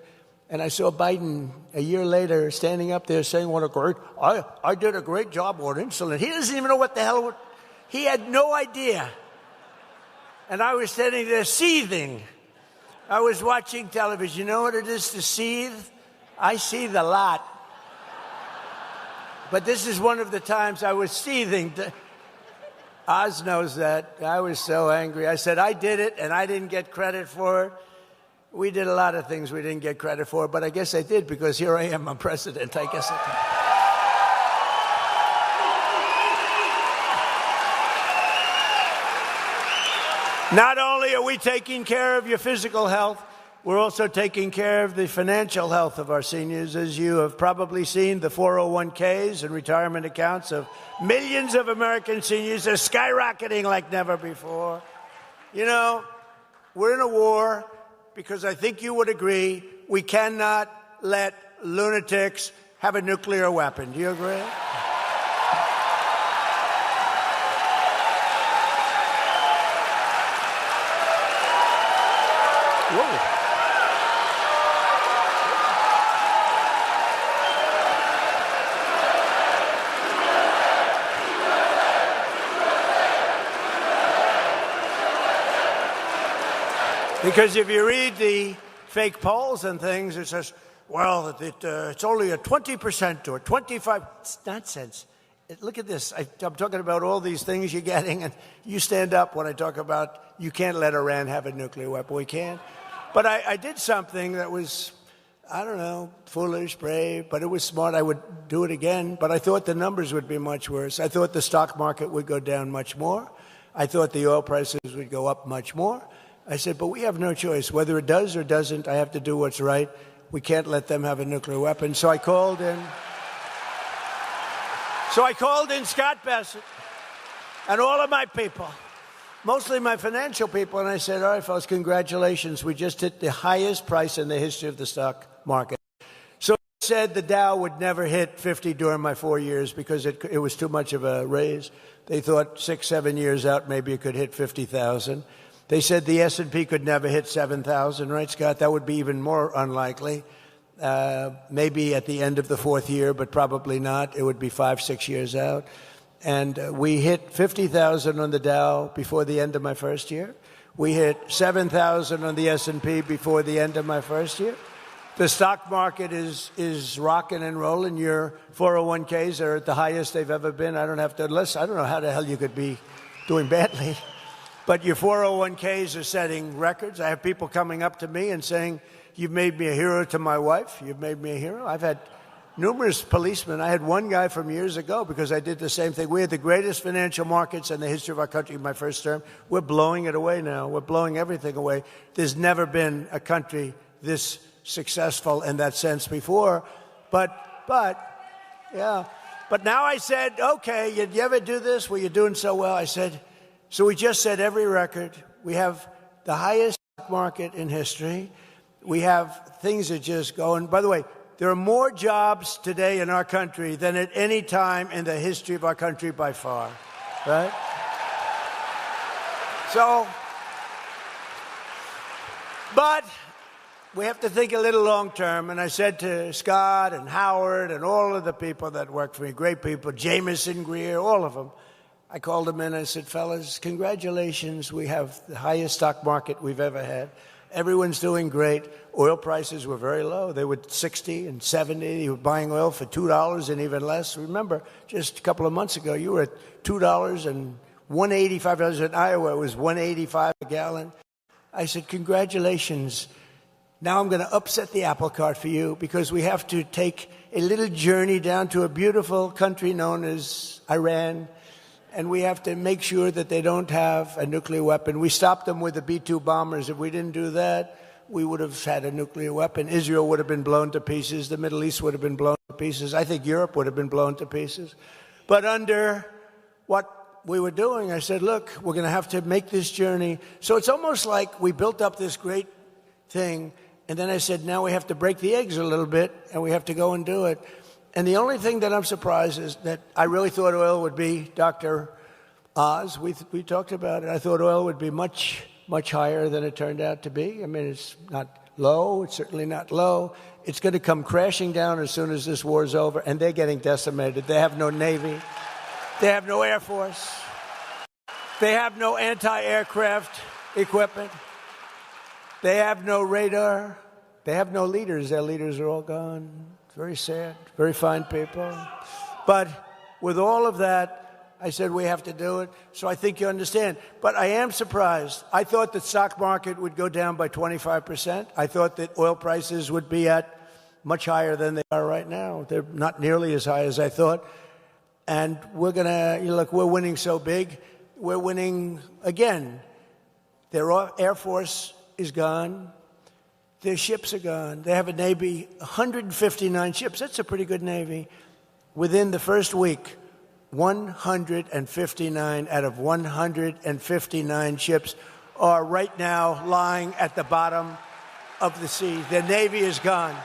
And I saw Biden a year later standing up there saying, I did a great job on insulin. He doesn't even know what the hell, he had no idea. And I was standing there seething. I was watching television. You know what it is to seethe? I seethe a lot. But this is one of the times I was seething. Oz knows that. I was so angry. I said, I did it, and I didn't get credit for it. We did a lot of things we didn't get credit for, but I guess I did because here I am, I'm president. I guess I did. Not only are we taking care of your physical health, we're also taking care of the financial health of our seniors. As you have probably seen, the 401ks and retirement accounts of millions of American seniors are skyrocketing like never before. You know, we're in a war because I think you would agree we cannot let lunatics have a nuclear weapon. Do you agree? Whoa. Because if you read the fake polls and things, it says, well, it's only a 20% or 25%. It's nonsense. Look at this. I'm talking about all these things you're getting, and you stand up when I talk about you can't let Iran have a nuclear weapon. We can't. But I did something that was, I don't know, foolish, brave, but it was smart. I would do it again, but I thought the numbers would be much worse. I thought the stock market would go down much more. I thought the oil prices would go up much more. I said, but we have no choice. Whether it does or doesn't, I have to do what's right. We can't let them have a nuclear weapon. So I called in Scott Bessent and all of my people, mostly my financial people, and I said, all right, folks, congratulations. We just hit the highest price in the history of the stock market. So I said the Dow would never hit 50 during my 4 years because it was too much of a raise. They thought 6, 7 years out, maybe it could hit 50,000. They said the S&P could never hit 7,000, right, Scott? That would be even more unlikely. Maybe at the end of the 4th year, but probably not. It would be 5, 6 years out. And we hit 50,000 on the Dow before the end of my first year. We hit 7,000 on the S&P before the end of my first year. The stock market is rocking and rolling. Your 401ks are at the highest they've ever been. I don't know how the hell you could be doing badly. But your 401ks are setting records. I have people coming up to me and saying, you've made me a hero to my wife. You've made me a hero. I've had numerous policemen. I had one guy from years ago because I did the same thing. We had the greatest financial markets in the history of our country in my first term. We're blowing it away now. We're blowing everything away. There's never been a country this successful in that sense before. But now I said, okay, you ever do this? Well, you're doing so well. I said, so we just set every record. We have the highest stock market in history. We have things that just go. And by the way, there are more jobs today in our country than at any time in the history of our country by far, right? So, but we have to think a little long term. And I said to Scott and Howard and all of the people that work for me, great people, Jameson, Greer, all of them, I called them in and I said, fellas, congratulations. We have the highest stock market we've ever had. Everyone's doing great. Oil prices were very low. They were 60 and 70. You were buying oil for $2 and even less. Remember, just a couple of months ago, you were at $2 and $1.85. In Iowa, it was $1.85 a gallon. I said, congratulations. Now I'm going to upset the apple cart for you because we have to take a little journey down to a beautiful country known as Iran. And we have to make sure that they don't have a nuclear weapon. We stopped them with the B-2 bombers. If we didn't do that, we would have had a nuclear weapon. Israel would have been blown to pieces. The Middle East would have been blown to pieces. I think Europe would have been blown to pieces. But under what we were doing, I said, look, we're going to have to make this journey. So it's almost like we built up this great thing, and then I said, now we have to break the eggs a little bit, and we have to go and do it. And the only thing that I'm surprised is that I really thought oil would be, Dr. Oz, we talked about it. I thought oil would be much, much higher than it turned out to be. I mean, it's not low. It's certainly not low. It's going to come crashing down as soon as this war is over, and they're getting decimated. They have no Navy. They have no Air Force. They have no anti-aircraft equipment. They have no radar. They have no leaders. Their leaders are all gone. It's very sad. Very fine people. But with all of that, I said, we have to do it. So I think you understand. But I am surprised. I thought the stock market would go down by 25%. I thought that oil prices would be at much higher than they are right now. They're not nearly as high as I thought. And we're going to, look, we're winning so big. We're winning again. Their Air Force is gone. Their ships are gone. They have a Navy, 159 ships. That's a pretty good Navy. Within the first week, 159 out of 159 ships are right now lying at the bottom of the sea. Their Navy is gone.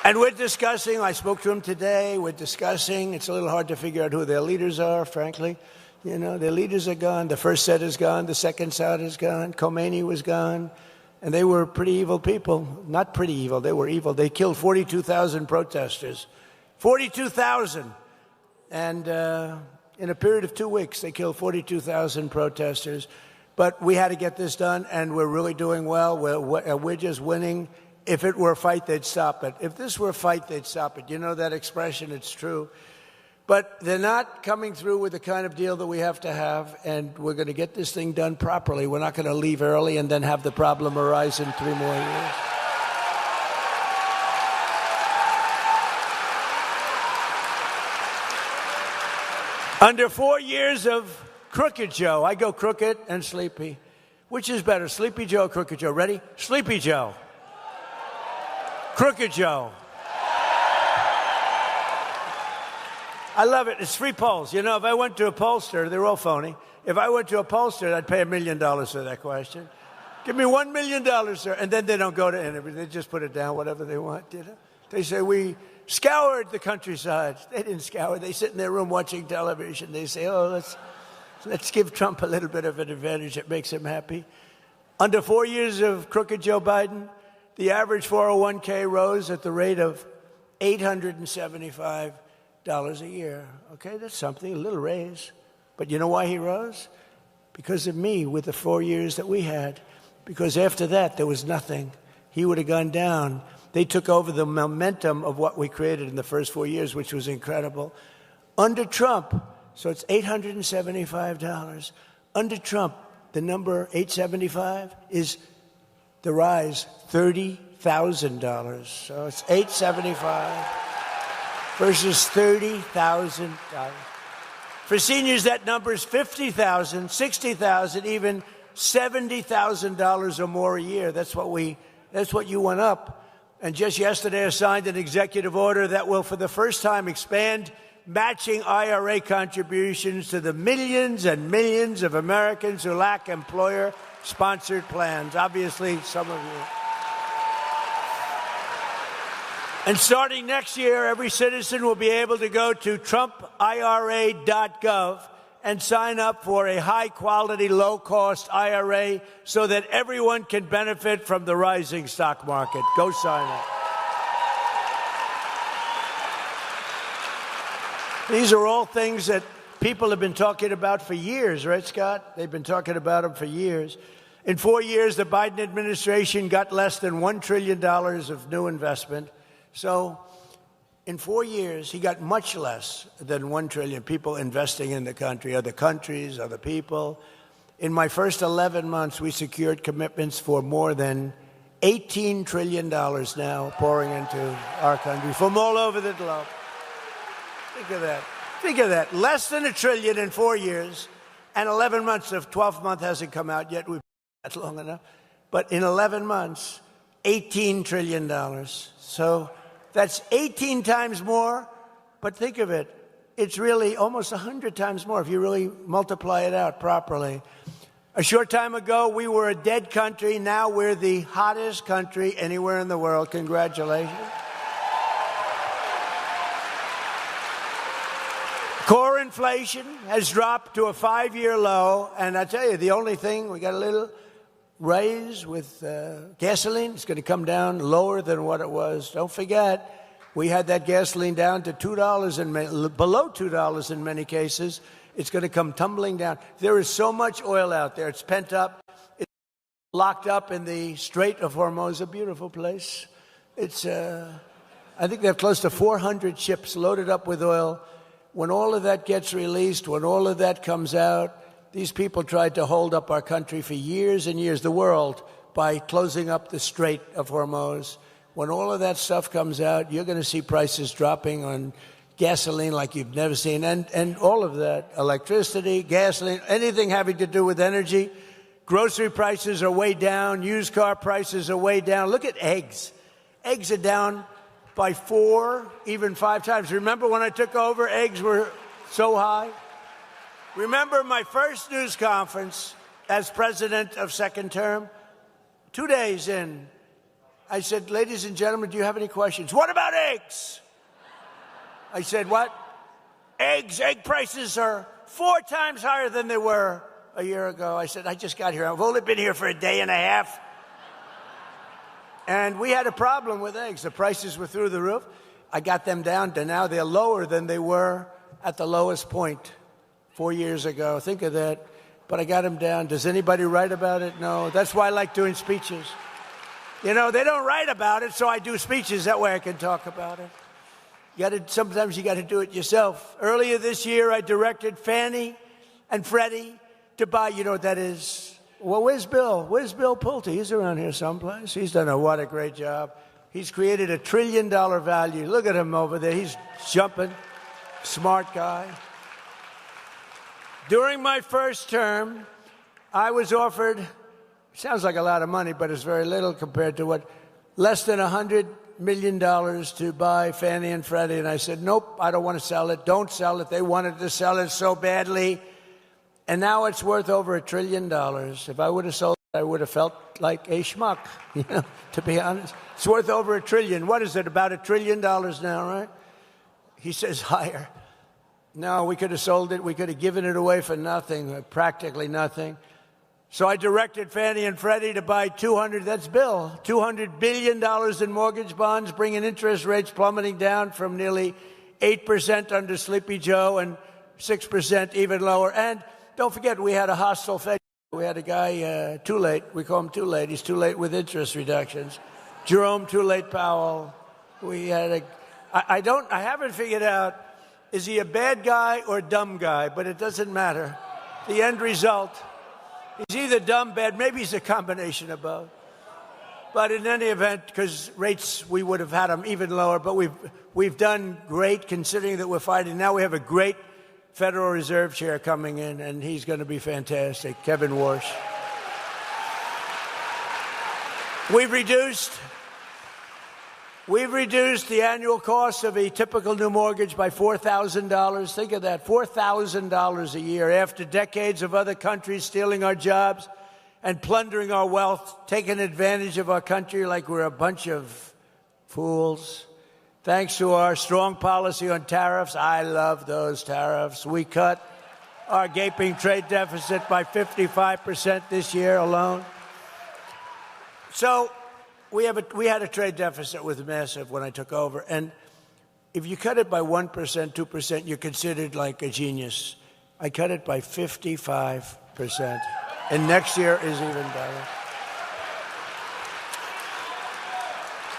And we're discussing, I spoke to him today, we're discussing, it's a little hard to figure out who their leaders are, frankly. You know, their leaders are gone. The first set is gone. The second set is gone. Khomeini was gone. And they were pretty evil people. Not pretty evil. They were evil. They killed 42,000 protesters. 42,000. And in a period of 2 weeks, they killed 42,000 protesters. But we had to get this done, and we're really doing well. We're just winning. If it were a fight, they'd stop it. If this were a fight, they'd stop it. You know that expression? It's true. But they're not coming through with the kind of deal that we have to have, and we're going to get this thing done properly. We're not going to leave early and then have the problem arise in 3 more years. Under 4 years of Crooked Joe, I go crooked and sleepy. Which is better, Sleepy Joe or Crooked Joe? Ready? Sleepy Joe. Crooked Joe. I love it. It's free polls. You know, if I went to a pollster, they're all phony. If I went to a pollster, I'd pay $1 million for that question. Give me $1 million, sir. And then they don't go to interview. They just put it down, whatever they want. You know? They say, we scoured the countryside. They didn't scour. They sit in their room watching television. They say, oh, let's give Trump a little bit of an advantage that makes him happy. Under 4 years of crooked Joe Biden, the average 401k rose at the rate of $875 a year. Okay, that's something, a little raise. But you know why he rose? Because of me with the 4 years that we had. Because after that, there was nothing. He would have gone down. They took over the momentum of what we created in the first 4 years, which was incredible. Under Trump, so it's $875. Under Trump, the number 875 is the rise $30,000. So it's 875 versus $30,000. For seniors, that number is $50,000, $60,000, even $70,000 or more a year. That's what you went up. And just yesterday, I signed an executive order that will, for the first time, expand matching IRA contributions to the millions and millions of Americans who lack employer-sponsored plans. Obviously, some of you. And starting next year, every citizen will be able to go to TrumpIRA.gov and sign up for a high-quality, low-cost IRA so that everyone can benefit from the rising stock market. Go sign up. These are all things that people have been talking about for years, right, Scott? They've been talking about them for years. In 4 years, the Biden administration got less than $1 trillion of new investment. So in 4 years, he got much less than $1 trillion people investing in the country, other countries, other people. In my first 11 months, we secured commitments for more than $18 trillion now pouring into our country from all over the globe. Think of that. Think of that. Less than $1 trillion in 4 years, and 11 months. Of 12th month hasn't come out yet. We've been that long enough. But in 11 months, $18 trillion. So that's 18 times more, but think of it. It's really almost 100 times more if you really multiply it out properly. A short time ago, we were a dead country. Now we're the hottest country anywhere in the world. Congratulations. Core inflation has dropped to a 5-year low. And I tell you, the only thing, we got a little raise with gasoline. It's going to come down lower than what it was. Don't forget, we had that gasoline down to $2 and below $2 in many cases. It's going to come tumbling down. There is so much oil out there. It's pent up. It's locked up in the Strait of Hormuz, a beautiful place. It's, I think they have close to 400 ships loaded up with oil. When all of that gets released, when all of that comes out, these people tried to hold up our country for years and years, the world, by closing up the Strait of Hormuz. When all of that stuff comes out, you're going to see prices dropping on gasoline like you've never seen, and all of that, electricity, gasoline, anything having to do with energy. Grocery prices are way down. Used car prices are way down. Look at eggs. Eggs are down by 4, even 5 times. Remember when I took over, eggs were so high? Remember my first news conference as president of second term? 2 days in, I said, ladies and gentlemen, do you have any questions? What about eggs? I said, what? Eggs. Egg prices are 4 times higher than they were a year ago. I said, I just got here. I've only been here for a day and a half. And we had a problem with eggs. The prices were through the roof. I got them down to now they're lower than they were at the lowest point 4 years ago. Think of that. But I got them down. Does anybody write about it? No. That's why I like doing speeches. You know, they don't write about it, so I do speeches. That way I can talk about it. Sometimes you got to do it yourself. Earlier this year, I directed Fannie and Freddie to buy, you know what that is? Well, where's Bill? Where's Bill Pulte? He's around here someplace. He's done what a great job. He's created $1 trillion value. Look at him over there. He's jumping. Smart guy. During my first term, I was offered, sounds like a lot of money, but it's very little compared to what, less than $100 million to buy Fannie and Freddie. And I said, nope, I don't want to sell it. Don't sell it. They wanted to sell it so badly. And now it's worth over $1 trillion. If I would have sold it, I would have felt like a schmuck, you know, to be honest. It's worth over $1 trillion. What is it, about $1 trillion now, right? He says higher. No, we could have sold it. We could have given it away for nothing, practically nothing. So I directed Fannie and Freddie to buy $200 billion in mortgage bonds, bringing interest rates plummeting down from nearly 8% under Sleepy Joe and 6% even lower. And don't forget, we had a hostile Fed. We had a guy, too late. We call him too late. He's too late with interest reductions. Jerome Too Late Powell. We had I haven't figured out, is he a bad guy or a dumb guy? But it doesn't matter. The end result, he's either dumb, bad, maybe he's a combination of both. But in any event, because rates, we would have had them even lower, but we've done great considering that we're fighting. Now we have a great Federal Reserve chair coming in, and he's going to be fantastic, Kevin Warsh. We've reduced the annual cost of a typical new mortgage by $4,000. Think of that, $4,000 a year after decades of other countries stealing our jobs and plundering our wealth, taking advantage of our country like we're a bunch of fools. Thanks to our strong policy on tariffs, I love those tariffs. We cut our gaping trade deficit by 55% this year alone. So we had a trade deficit with massive when I took over. And if you cut it by 1%, 2%, you're considered like a genius. I cut it by 55%. And next year is even better.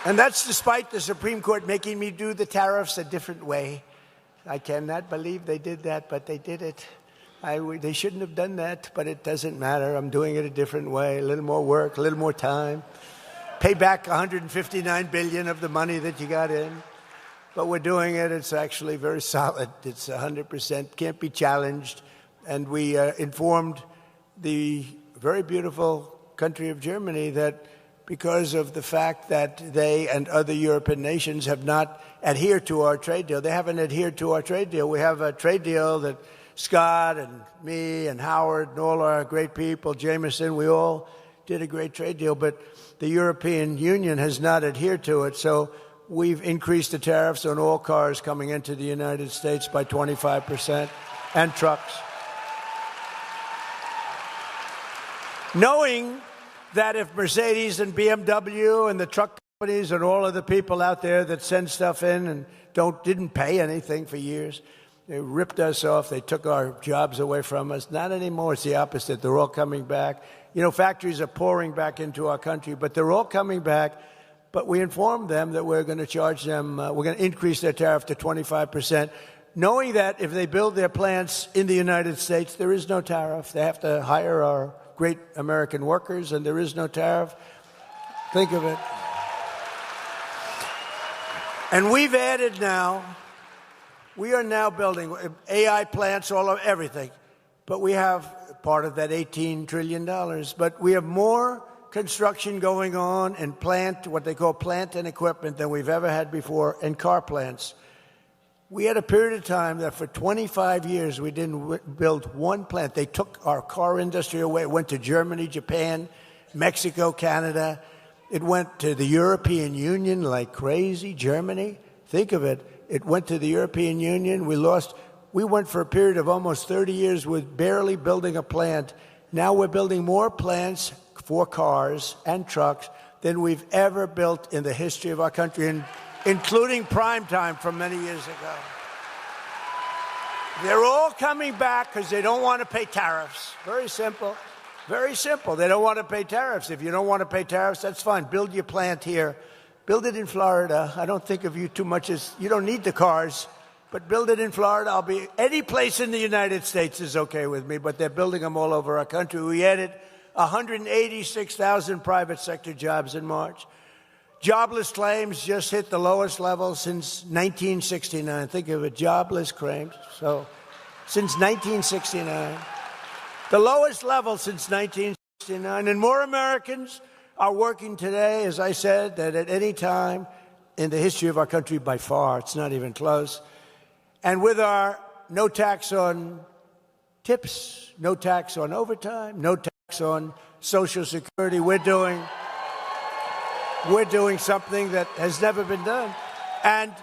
And that's despite the Supreme Court making me do the tariffs a different way. I cannot believe they did that, but they did it. They shouldn't have done that, but it doesn't matter. I'm doing it a different way, a little more work, a little more time. Pay back $159 billion of the money that you got in. But we're doing it. It's actually very solid. It's 100%, can't be challenged. And we informed the very beautiful country of Germany that because of the fact that they and other European nations have not adhered to our trade deal. They haven't adhered to our trade deal. We have a trade deal that Scott and me and Howard and all our great people, Jameson, we all did a great trade deal, but the European Union has not adhered to it. So we've increased the tariffs on all cars coming into the United States by 25% and trucks. Knowing that if Mercedes and BMW and the truck companies and all of the people out there that send stuff in and didn't pay anything for years, they ripped us off, they took our jobs away from us. Not anymore, it's the opposite. They're all coming back. You know, factories are pouring back into our country, but they're all coming back But we informed them that we're going to charge them, we're going to increase their tariff to 25%, knowing that if they build their plants in the United States, there is no tariff. They have to hire our great American workers, and there is no tariff. Think of it. And we've added now, we are now building AI plants all over everything. But we have part of that $18 trillion. But we have more construction going on in plant, what they call plant and equipment, than we've ever had before, in car plants. We had a period of time that for 25 years we didn't build one plant. They took our car industry away. It went to Germany, Japan, Mexico, Canada. It went to the European Union like crazy. Germany, think of it. It went to the European Union. We went for a period of almost 30 years with barely building a plant. Now we're building more plants for cars and trucks than we've ever built in the history of our country, including prime time from many years ago. They're all coming back because they don't want to pay tariffs. Very simple. Very simple. They don't want to pay tariffs. If you don't want to pay tariffs, that's fine. Build your plant here. Build it in Florida. I don't think of you too much as, you don't need the cars, but build it in Florida. Any place in the United States is okay with me, but they're building them all over our country. We added 186,000 private sector jobs in March. Jobless claims just hit the lowest level since 1969. Think of it, jobless claims. So, since 1969. The lowest level since 1969. And more Americans are working today, as I said, than at any time in the history of our country by far. It's not even close. And with our no tax on tips, no tax on overtime, no tax on Social Security, we're doing something that has never been done. And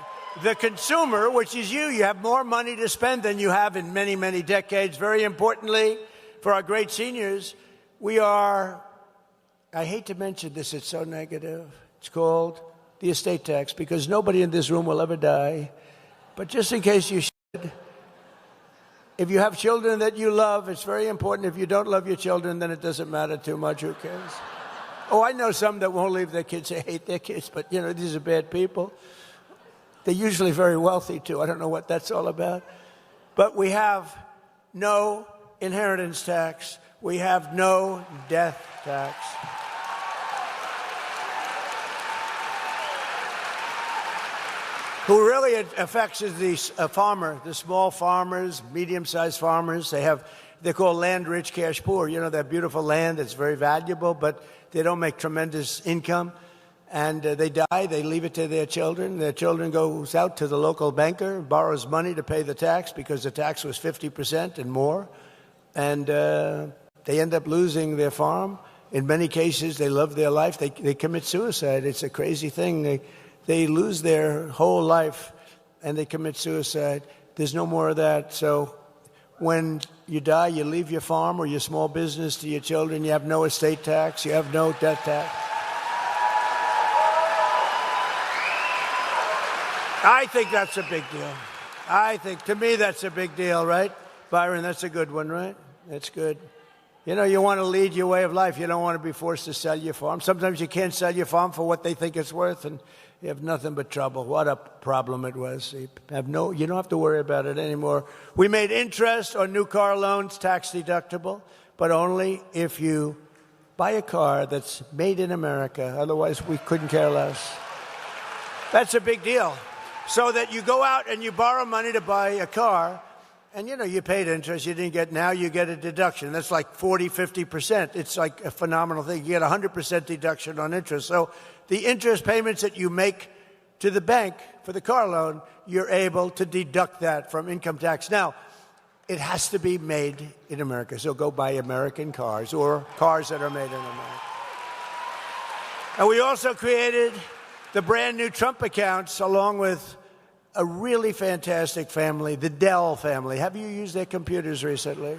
the consumer, which is you have more money to spend than you have in many, many decades. Very importantly, for our great seniors, we are, I hate to mention this, it's so negative. It's called the estate tax, because nobody in this room will ever die. But just in case you should, if you have children that you love, it's very important. If you don't love your children, then it doesn't matter too much. Who cares? Oh, I know some that won't leave their kids. They hate their kids, but, these are bad people. They're usually very wealthy, too. I don't know what that's all about. But we have no inheritance tax. We have no death tax. Who really affects is the farmer, the small farmers, medium-sized farmers. They're called land-rich, cash-poor. That beautiful land that's very valuable, but they don't make tremendous income. And they die, they leave it to their children. Their children goes out to the local banker, borrows money to pay the tax because the tax was 50% and more. And they end up losing their farm. In many cases, they love their life. They commit suicide. It's a crazy thing. They lose their whole life and they commit suicide. There's no more of that. So when you die, you leave your farm or your small business to your children. You have no estate tax. You have no death tax. I think that's a big deal. To me, that's a big deal, right? Byron, that's a good one, right? That's good. You want to lead your way of life. You don't want to be forced to sell your farm. Sometimes you can't sell your farm for what they think it's worth, and you have nothing but trouble. What a problem it was. You don't have to worry about it anymore. We made interest on new car loans tax deductible, but only if you buy a car that's made in America. Otherwise, we couldn't care less. That's a big deal. So that you go out and you borrow money to buy a car, and you paid interest, now you get a deduction. That's like 40, 50%. It's like a phenomenal thing. You get 100% deduction on interest. So the interest payments that you make to the bank for the car loan, you're able to deduct that from income tax. Now, it has to be made in America. So go buy American cars or cars that are made in America. And we also created the brand new Trump accounts along with a really fantastic family, the Dell family. Have you used their computers recently?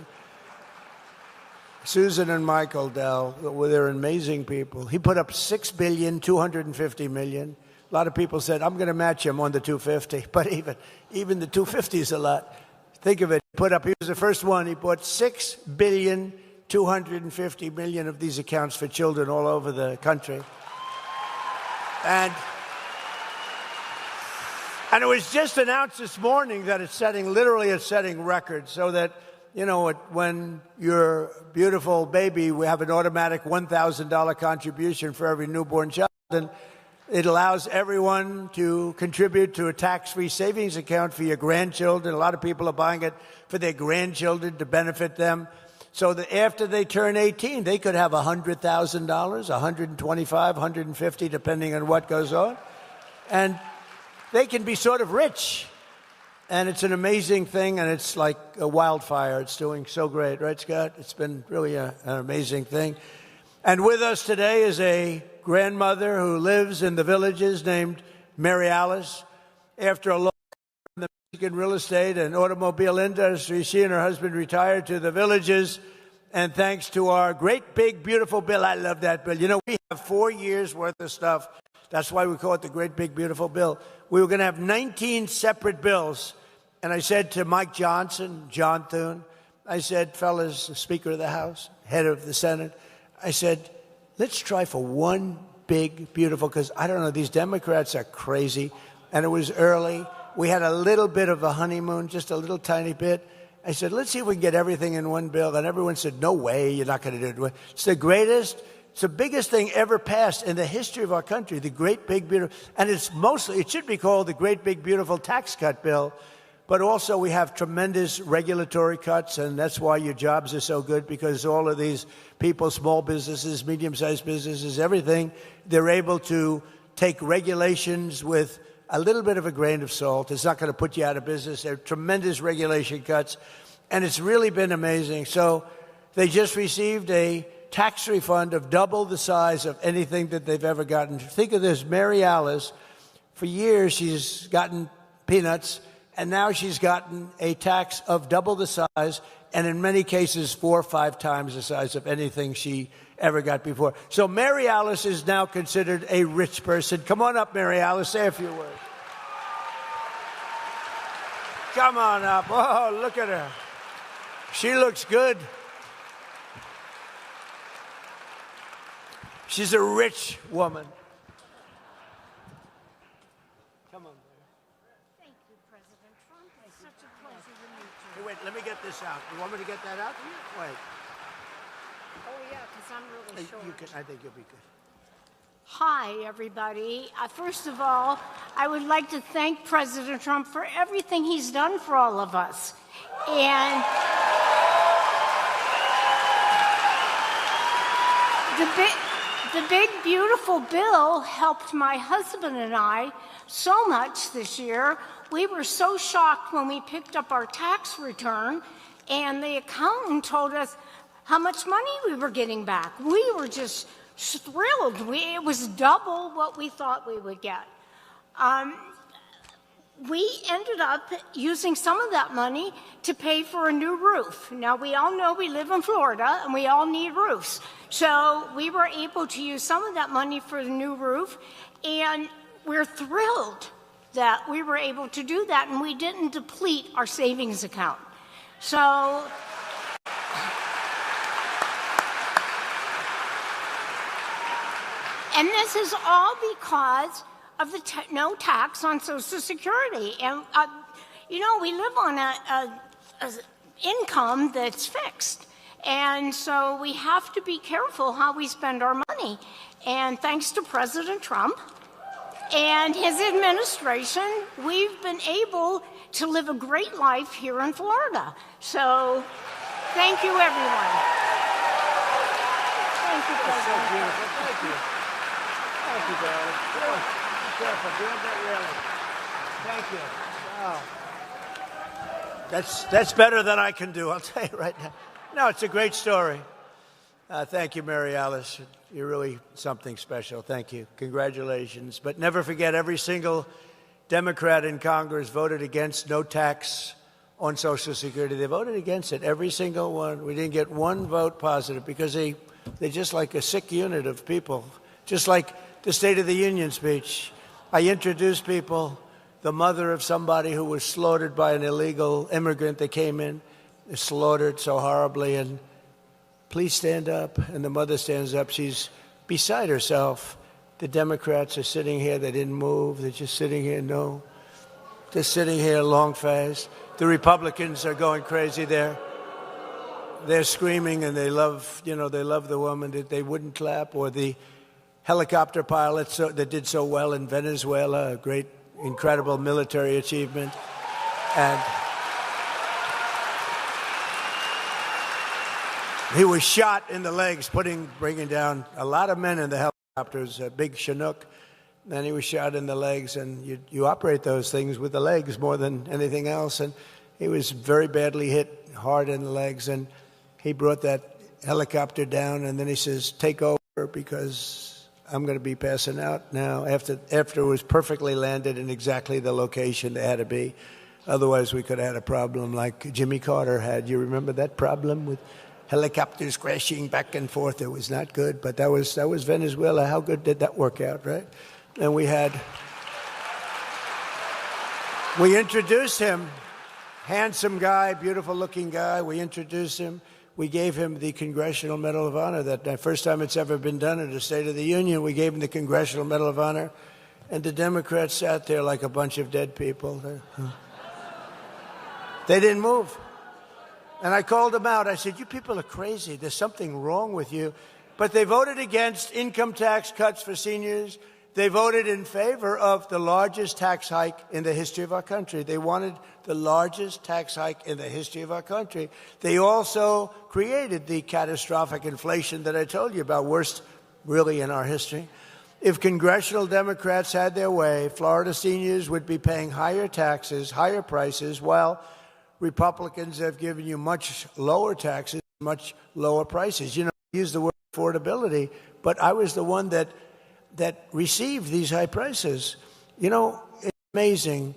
Susan and Michael Dell, they're amazing people. He put up $6.25 billion. A lot of people said, I'm going to match him on the 250, but even the 250 is a lot. Think of it. He was the first one. He bought $6.25 billion of these accounts for children all over the country. And it was just announced this morning that it's setting records, so that, you know, when your beautiful baby, we have an automatic $1,000 contribution for every newborn child, and it allows everyone to contribute to a tax-free savings account for your grandchildren. A lot of people are buying it for their grandchildren to benefit them, so that after they turn 18, they could have $100,000, $125,000, $150,000, depending on what goes on, and they can be sort of rich. And it's an amazing thing, and it's like a wildfire. It's doing so great, right, Scott? It's been really an amazing thing. And with us today is a grandmother who lives in the Villages named Mary Alice. After a long time in the Mexican real estate and automobile industry, she and her husband retired to the Villages. And thanks to our great, big, beautiful bill, I love that bill. You know, we have 4 years' worth of stuff. That's why we call it the Great Big Beautiful Bill. We were going to have 19 separate bills. And I said to Mike Johnson, John Thune, I said, fellas, the Speaker of the House, head of the Senate, I said, let's try for one big, beautiful, because I don't know, these Democrats are crazy. And it was early. We had a little bit of a honeymoon, just a little tiny bit. I said, let's see if we can get everything in one bill. And everyone said, no way, you're not going to do it. It's the greatest. It's the biggest thing ever passed in the history of our country, the Great Big Beautiful. And it should be called the Great Big Beautiful Tax Cut Bill. But also we have tremendous regulatory cuts, and that's why your jobs are so good, because all of these people, small businesses, medium-sized businesses, everything, they're able to take regulations with a little bit of a grain of salt. It's not going to put you out of business. There are tremendous regulation cuts, and it's really been amazing. So they just received a tax refund of double the size of anything that they've ever gotten. Think of this, Mary Alice, for years she's gotten peanuts, and now she's gotten a tax of double the size, and in many cases 4 or 5 times the size of anything she ever got before. So Mary Alice is now considered a rich person. Come on up, Mary Alice, say a few words. Come on up. Oh, look at her. She looks good. She's a rich woman. Come on. Thank you, President Trump. It's such a pleasure to meet you. Hey, wait, let me get this out. You want me to get that out? Wait. Oh, yeah, because I'm really short. I think you'll be good. Hi, everybody. First of all, I would like to thank President Trump for everything he's done for all of us. And the big, beautiful bill helped my husband and I so much this year. We were so shocked when we picked up our tax return and the accountant told us how much money we were getting back. We were just thrilled. It was double what we thought we would get. We ended up using some of that money to pay for a new roof. Now, we all know we live in Florida and we all need roofs. So we were able to use some of that money for the new roof, and we're thrilled that we were able to do that, and we didn't deplete our savings account. So and this is all because of the no tax on Social Security. And, you know, we live on a income that's fixed. And so we have to be careful how we spend our money. And thanks to President Trump and his administration, we've been able to live a great life here in Florida. So thank you, everyone. Thank you, President. That's so beautiful. Thank you. Thank you, darling. Be careful. Be that really. Thank you. Wow. That's better than I can do, I'll tell you right now. No, it's a great story. Thank you, Mary Alice. You're really something special. Thank you. Congratulations. But never forget, every single Democrat in Congress voted against no tax on Social Security. They voted against it, every single one. We didn't get one vote positive because they're just like a sick unit of people. Just like the State of the Union speech. I introduced people, the mother of somebody who was slaughtered by an illegal immigrant that came in, slaughtered so horribly, and please stand up. And the mother stands up. She's beside herself. The Democrats are sitting here. They didn't move. They're just sitting here. No. Just sitting here long fast. The Republicans are going crazy there. They're screaming, and they love, they love the woman that they wouldn't clap, or the helicopter pilots that did so well in Venezuela, a great, incredible military achievement. And he was shot in the legs, bringing down a lot of men in the helicopters, a big Chinook. And he was shot in the legs, and you operate those things with the legs more than anything else. And he was very badly hit, hard in the legs, and he brought that helicopter down, and then he says, take over, because I'm going to be passing out now, after it was perfectly landed in exactly the location they had to be. Otherwise, we could have had a problem like Jimmy Carter had. You remember that problem with helicopters crashing back and forth? It was not good, but that was Venezuela. How good did that work out, right? And we introduced him, handsome guy, beautiful-looking guy. We introduced him. We gave him the Congressional Medal of Honor. The first time it's ever been done in the State of the Union. We gave him the Congressional Medal of Honor, and the Democrats sat there like a bunch of dead people. They didn't move. And I called them out. I said, you people are crazy. There's something wrong with you. But they voted against income tax cuts for seniors. They voted in favor of the largest tax hike in the history of our country. They wanted the largest tax hike in the history of our country. They also created the catastrophic inflation that I told you about, worst really in our history. If congressional Democrats had their way, Florida seniors would be paying higher taxes, higher prices, while Republicans have given you much lower taxes, much lower prices. You use the word affordability, but I was the one that received these high prices. It's amazing.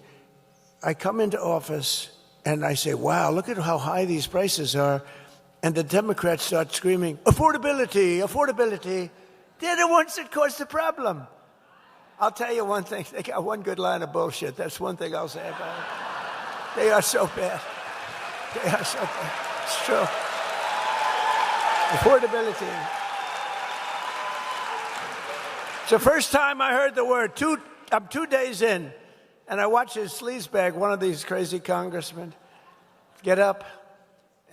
I come into office and I say, wow, look at how high these prices are. And the Democrats start screaming, affordability, affordability. They're the ones that caused the problem. I'll tell you one thing. They got one good line of bullshit. That's one thing I'll say about it. They are so bad. They are so bad. It's true. Affordability. It's the first time I heard the word. I'm 2 days in, and I watch his sleazebag, one of these crazy congressmen, get up,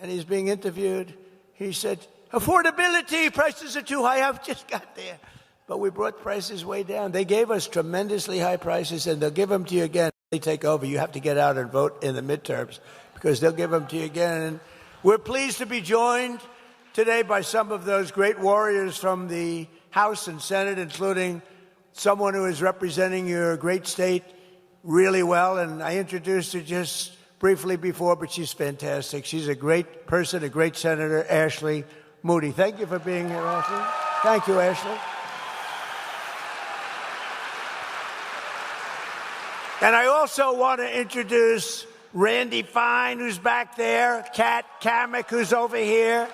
and he's being interviewed. He said, affordability, prices are too high. I've just got there. But we brought prices way down. They gave us tremendously high prices, and they'll give them to you again. They take over. You have to get out and vote in the midterms, because they'll give them to you again. And we're pleased to be joined today by some of those great warriors from the House and Senate, including someone who is representing your great state really well. And I introduced her just briefly before, but she's fantastic. She's a great person, a great senator, Ashley Moody. Thank you for being here, Ashley. Thank you, Ashley. And I also want to introduce Randy Fine, who's back there, Kat Kamek, who's over here,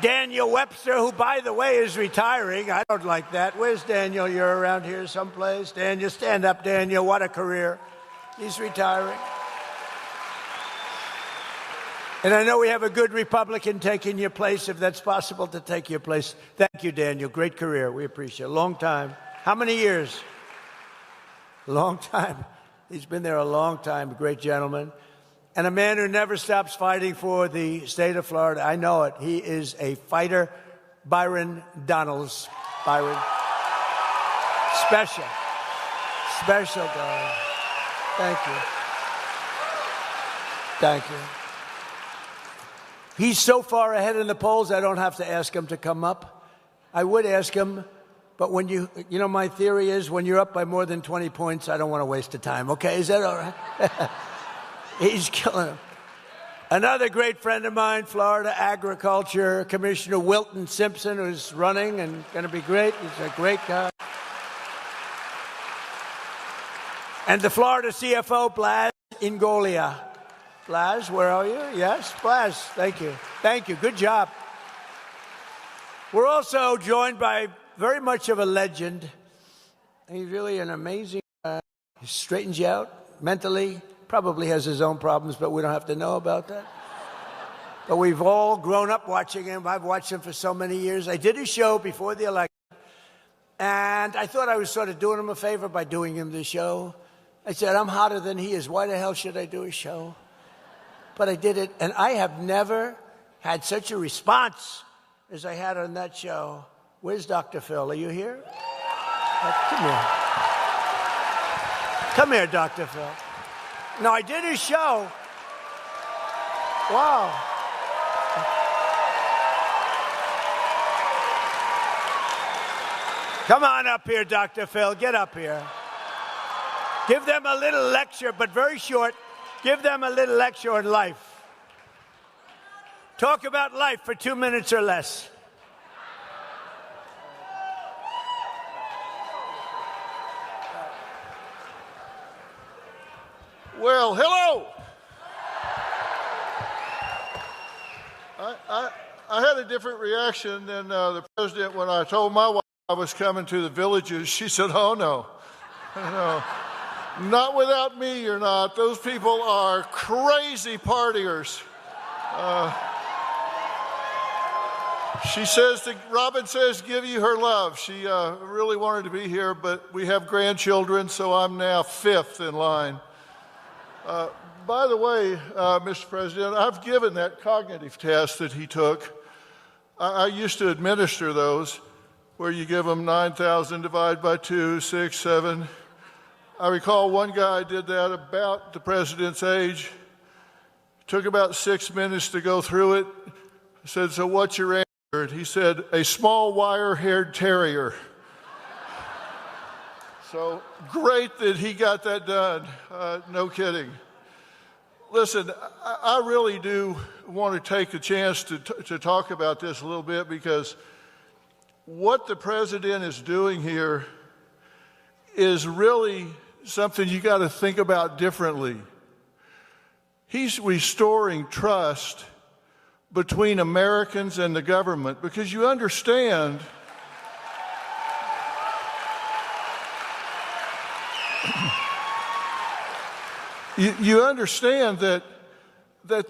Daniel Webster, who, by the way, is retiring. I don't like that. Where's Daniel? You're around here someplace. Daniel, stand up, Daniel. What a career. He's retiring. And I know we have a good Republican taking your place, if that's possible to take your place. Thank you, Daniel. Great career. We appreciate it. Long time. How many years? Long time. He's been there a long time. A great gentleman. And a man who never stops fighting for the state of Florida. I know it. He is a fighter. Byron Donalds. Byron. Special. Special guy. Thank you. Thank you. He's so far ahead in the polls, I don't have to ask him to come up. I would ask him, but when you know, my theory is when you're up by more than 20 points, I don't want to waste the time. Okay, is that all right? He's killing him. Another great friend of mine, Florida Agriculture Commissioner Wilton Simpson, who's running and going to be great. He's a great guy. And the Florida CFO, Blas Ingolia. Blas, where are you? Yes, Blas, thank you. Thank you, good job. We're also joined by very much of a legend. He's really an amazing, he straightens you out mentally. Probably has his own problems, but we don't have to know about that. But we've all grown up watching him. I've watched him for so many years. I did a show before the election And I thought I was sort of doing him a favor by doing him the show. I said, I'm hotter than he is. Why the hell should I do a show? But I did it, and I have never had such a response as I had on that show. Where's Dr. Phil? Are you here? Come here. Come here, Dr. Phil. No, I did his show. Wow. Come on up here, Dr. Phil. Get up here. Give them a little lecture, but very short. Give them a little lecture on life. Talk about life for 2 minutes or less. Well, hello. I had a different reaction than the president when I told my wife I was coming to the Villages. She said, oh, no. No. Not without me, you're not. Those people are crazy partiers. She says, Robin says, give you her love. She really wanted to be here, but we have grandchildren, so I'm now 5th in line. By the way, Mr. President, I've given that cognitive test that he took. I used to administer those, where you give them 9,000 divided by 2, 6, 7. I recall one guy did that about the president's age. Took about 6 minutes to go through it. I said, so what's your answer? And he said, a small wire-haired terrier. So great that he got that done. No kidding. Listen, I really do want to take a chance to talk about this a little bit, because what the president is doing here is really something you got to think about differently. He's restoring trust between Americans and the government, because you understand you understand that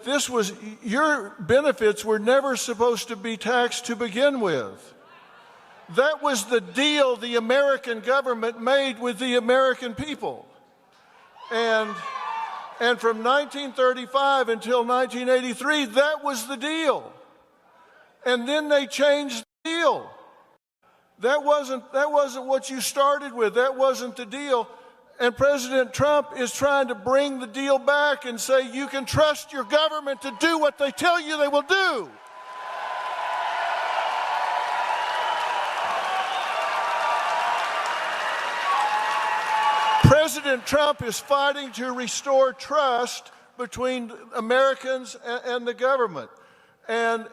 this was, your benefits were never supposed to be taxed to begin with. That was the deal the American government made with the American people. And from 1935 until 1983, that was the deal. And then they changed the deal. That wasn't what you started with. That wasn't the deal. And President Trump is trying to bring the deal back and say you can trust your government to do what they tell you they will do. President Trump is fighting to restore trust between Americans and the government. And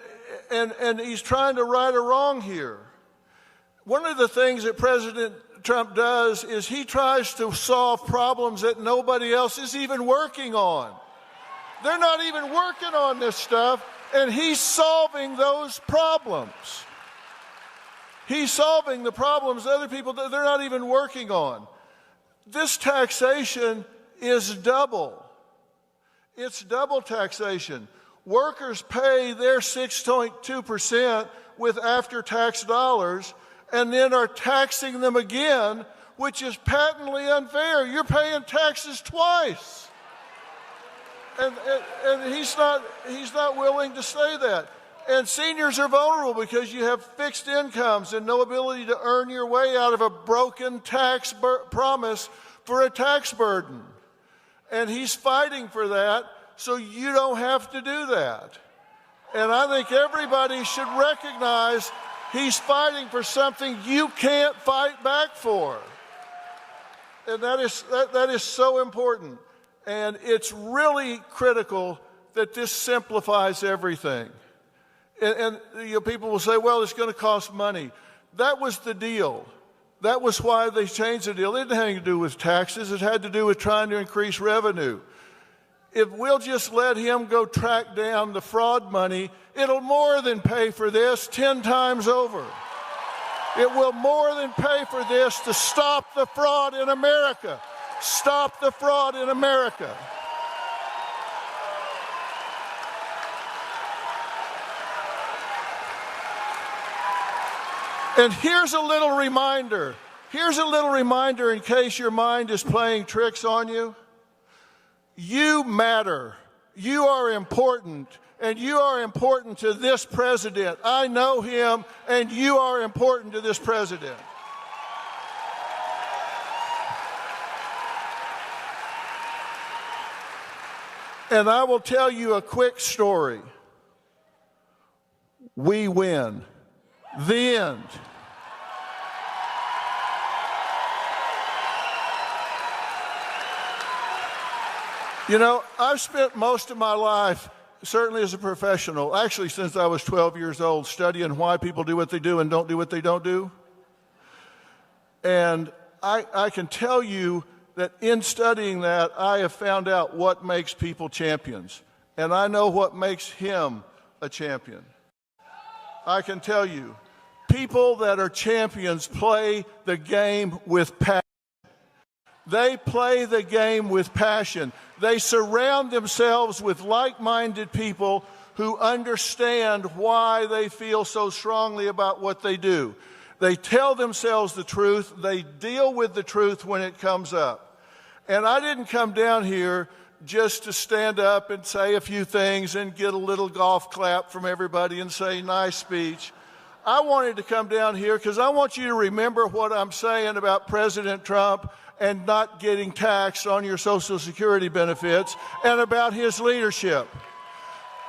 he's trying to right a wrong here. One of the things that President Trump does is he tries to solve problems that nobody else is even working on. They're not even working on this stuff, and he's solving those problems. He's solving the problems other people, they're not even working on. This taxation is double. It's double taxation. Workers pay their 6.2% with after-tax dollars, and then are taxing them again, which is patently unfair. You're paying taxes twice. And he's not willing to say that. And seniors are vulnerable because you have fixed incomes and no ability to earn your way out of a broken tax promise for a tax burden. And he's fighting for that so you don't have to do that. And I think everybody should recognize he's fighting for something you can't fight back for. And that is so important. And it's really critical that this simplifies everything. And people will say, well, it's going to cost money. That was the deal. That was why they changed the deal. It didn't have anything to do with taxes. It had to do with trying to increase revenue. If we'll just let him go track down the fraud money, it'll more than pay for this 10 times over. It will more than pay for this to stop the fraud in America. Stop the fraud in America. And here's a little reminder. Here's a little reminder in case your mind is playing tricks on you. You matter. You are important. And you are important to this president. I know him, and you are important to this president. And I will tell you a quick story. We win. The end. You know, I've spent most of my life, certainly as a professional, actually since I was 12 years old, studying why people do what they do and don't do what they don't do. And I can tell you that in studying that, I have found out what makes people champions. And I know what makes him a champion. I can tell you, people that are champions play the game with passion. They play the game with passion. They surround themselves with like-minded people who understand why they feel so strongly about what they do. They tell themselves the truth. They deal with the truth when it comes up. And I didn't come down here just to stand up and say a few things and get a little golf clap from everybody and say, nice speech. I wanted to come down here because I want you to remember what I'm saying about President Trump and not getting taxed on your Social Security benefits, and about his leadership.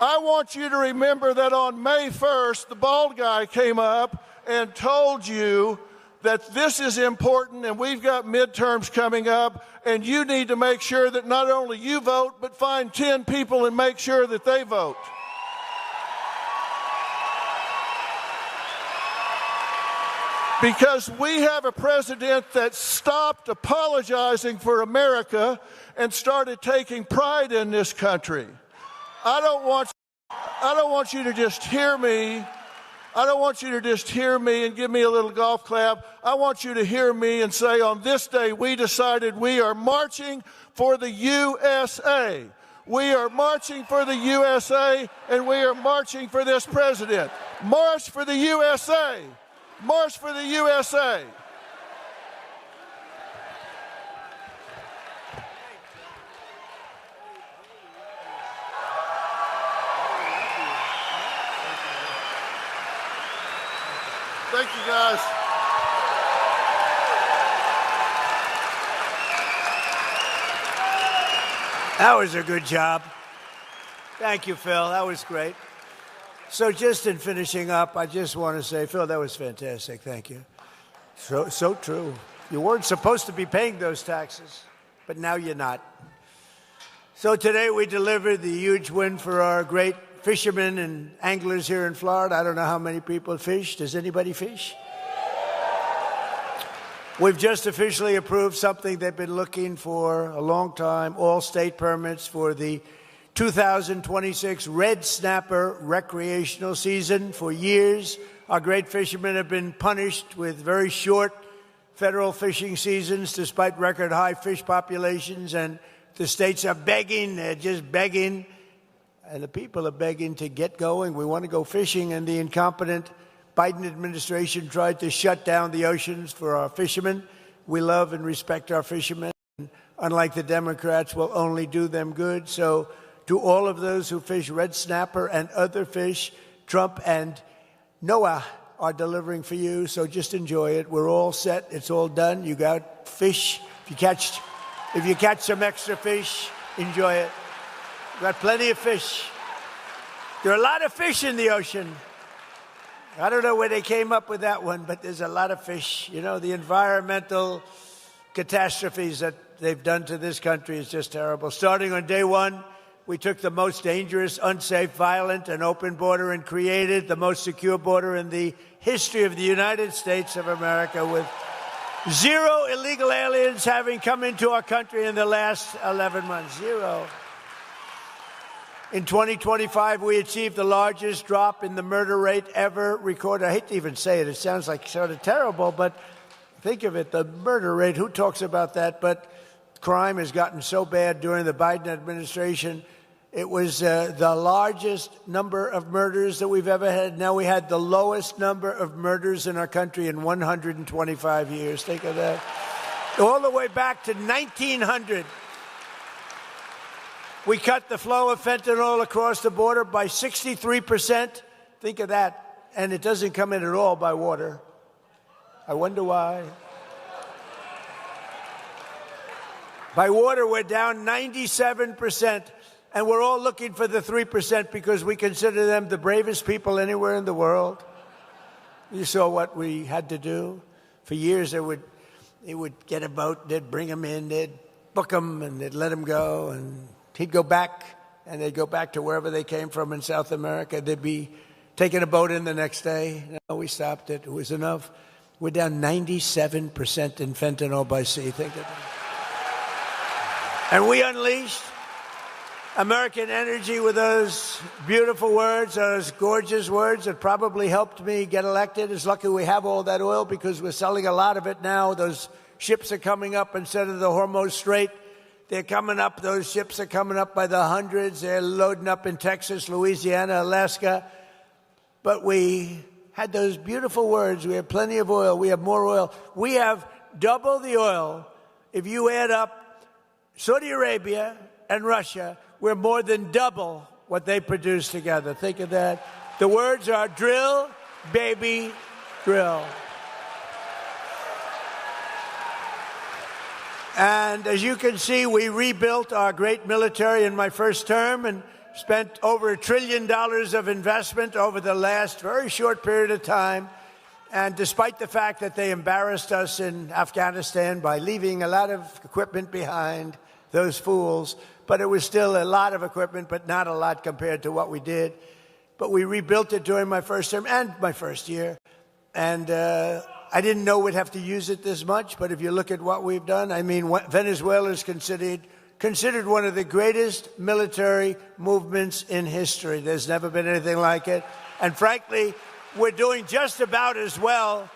I want you to remember that on May 1st, the bald guy came up and told you that this is important and we've got midterms coming up and you need to make sure that not only you vote, but find 10 people and make sure that they vote. Because we have a president that stopped apologizing for America and started taking pride in this country. I don't want you to just hear me. I don't want you to just hear me and give me a little golf clap. I want you to hear me and say, on this day, we decided we are marching for the USA. We are marching for the USA, and we are marching for this president. March for the USA. March for the USA. Thank you, guys. That was a good job. Thank you, Phil. That was great. So just in finishing up, I just want to say, Phil, that was fantastic. Thank you. So true. You weren't supposed to be paying those taxes, but now you're not. So today we delivered the huge win for our great fishermen and anglers here in Florida. I don't know how many people fish. Does anybody fish? We've just officially approved something they've been looking for a long time, all state permits for the 2026 red snapper recreational season. For years, our great fishermen have been punished with very short federal fishing seasons despite record high fish populations, and the states are begging, they're just begging, and the people are begging to get going. We want to go fishing, and the incompetent Biden administration tried to shut down the oceans for our fishermen. We love and respect our fishermen. Unlike the Democrats, we'll only do them good. So to all of those who fish red snapper and other fish, Trump and NOAA are delivering for you, so just enjoy it. We're all set. It's all done. You got fish. If you catch some extra fish, enjoy it. We've got plenty of fish. There are a lot of fish in the ocean. I don't know where they came up with that one, but there's a lot of fish. You know, the environmental catastrophes that they've done to this country is just terrible. Starting on day one, we took the most dangerous, unsafe, violent, and open border and created the most secure border in the history of the United States of America, with 0 illegal aliens having come into our country in the last 11 months. 0. In 2025, we achieved the largest drop in the murder rate ever recorded. I hate to even say it. It sounds like sort of terrible, but think of it, the murder rate. Who talks about that? But crime has gotten so bad during the Biden administration. It was the largest number of murders that we've ever had. Now we had the lowest number of murders in our country in 125 years. Think of that. All the way back to 1900. We cut the flow of fentanyl across the border by 63%. Think of that. And it doesn't come in at all by water. I wonder why. By water, we're down 97%. And we're all looking for the 3% because we consider them the bravest people anywhere in the world. You saw what we had to do. For years, they would get a boat, they'd bring him in, they'd book him, and they'd let him go. And he'd go back, and they'd go back to wherever they came from in South America. They'd be taking a boat in the next day. No, we stopped it. It was enough. We're down 97% in fentanyl by sea. Think of that. And we unleashed American energy with those beautiful words, those gorgeous words that probably helped me get elected. It's lucky we have all that oil because we're selling a lot of it now. Those ships are coming up instead of the Hormuz Strait. They're coming up. Those ships are coming up by the hundreds. They're loading up in Texas, Louisiana, Alaska. But we had those beautiful words. We have plenty of oil. We have more oil. We have double the oil. If you add up Saudi Arabia and Russia, we're more than double what they produce together. Think of that. The words are drill, baby, drill. And as you can see, we rebuilt our great military in my first term and spent over $1 trillion of investment over the last very short period of time. And despite the fact that they embarrassed us in Afghanistan by leaving a lot of equipment behind, those fools, but it was still a lot of equipment, but not a lot compared to what we did. But we rebuilt it during my first term and my first year. And I didn't know we'd have to use it this much, but if you look at what we've done, I mean, Venezuela is considered one of the greatest military movements in history. There's never been anything like it. And frankly, we're doing just about as well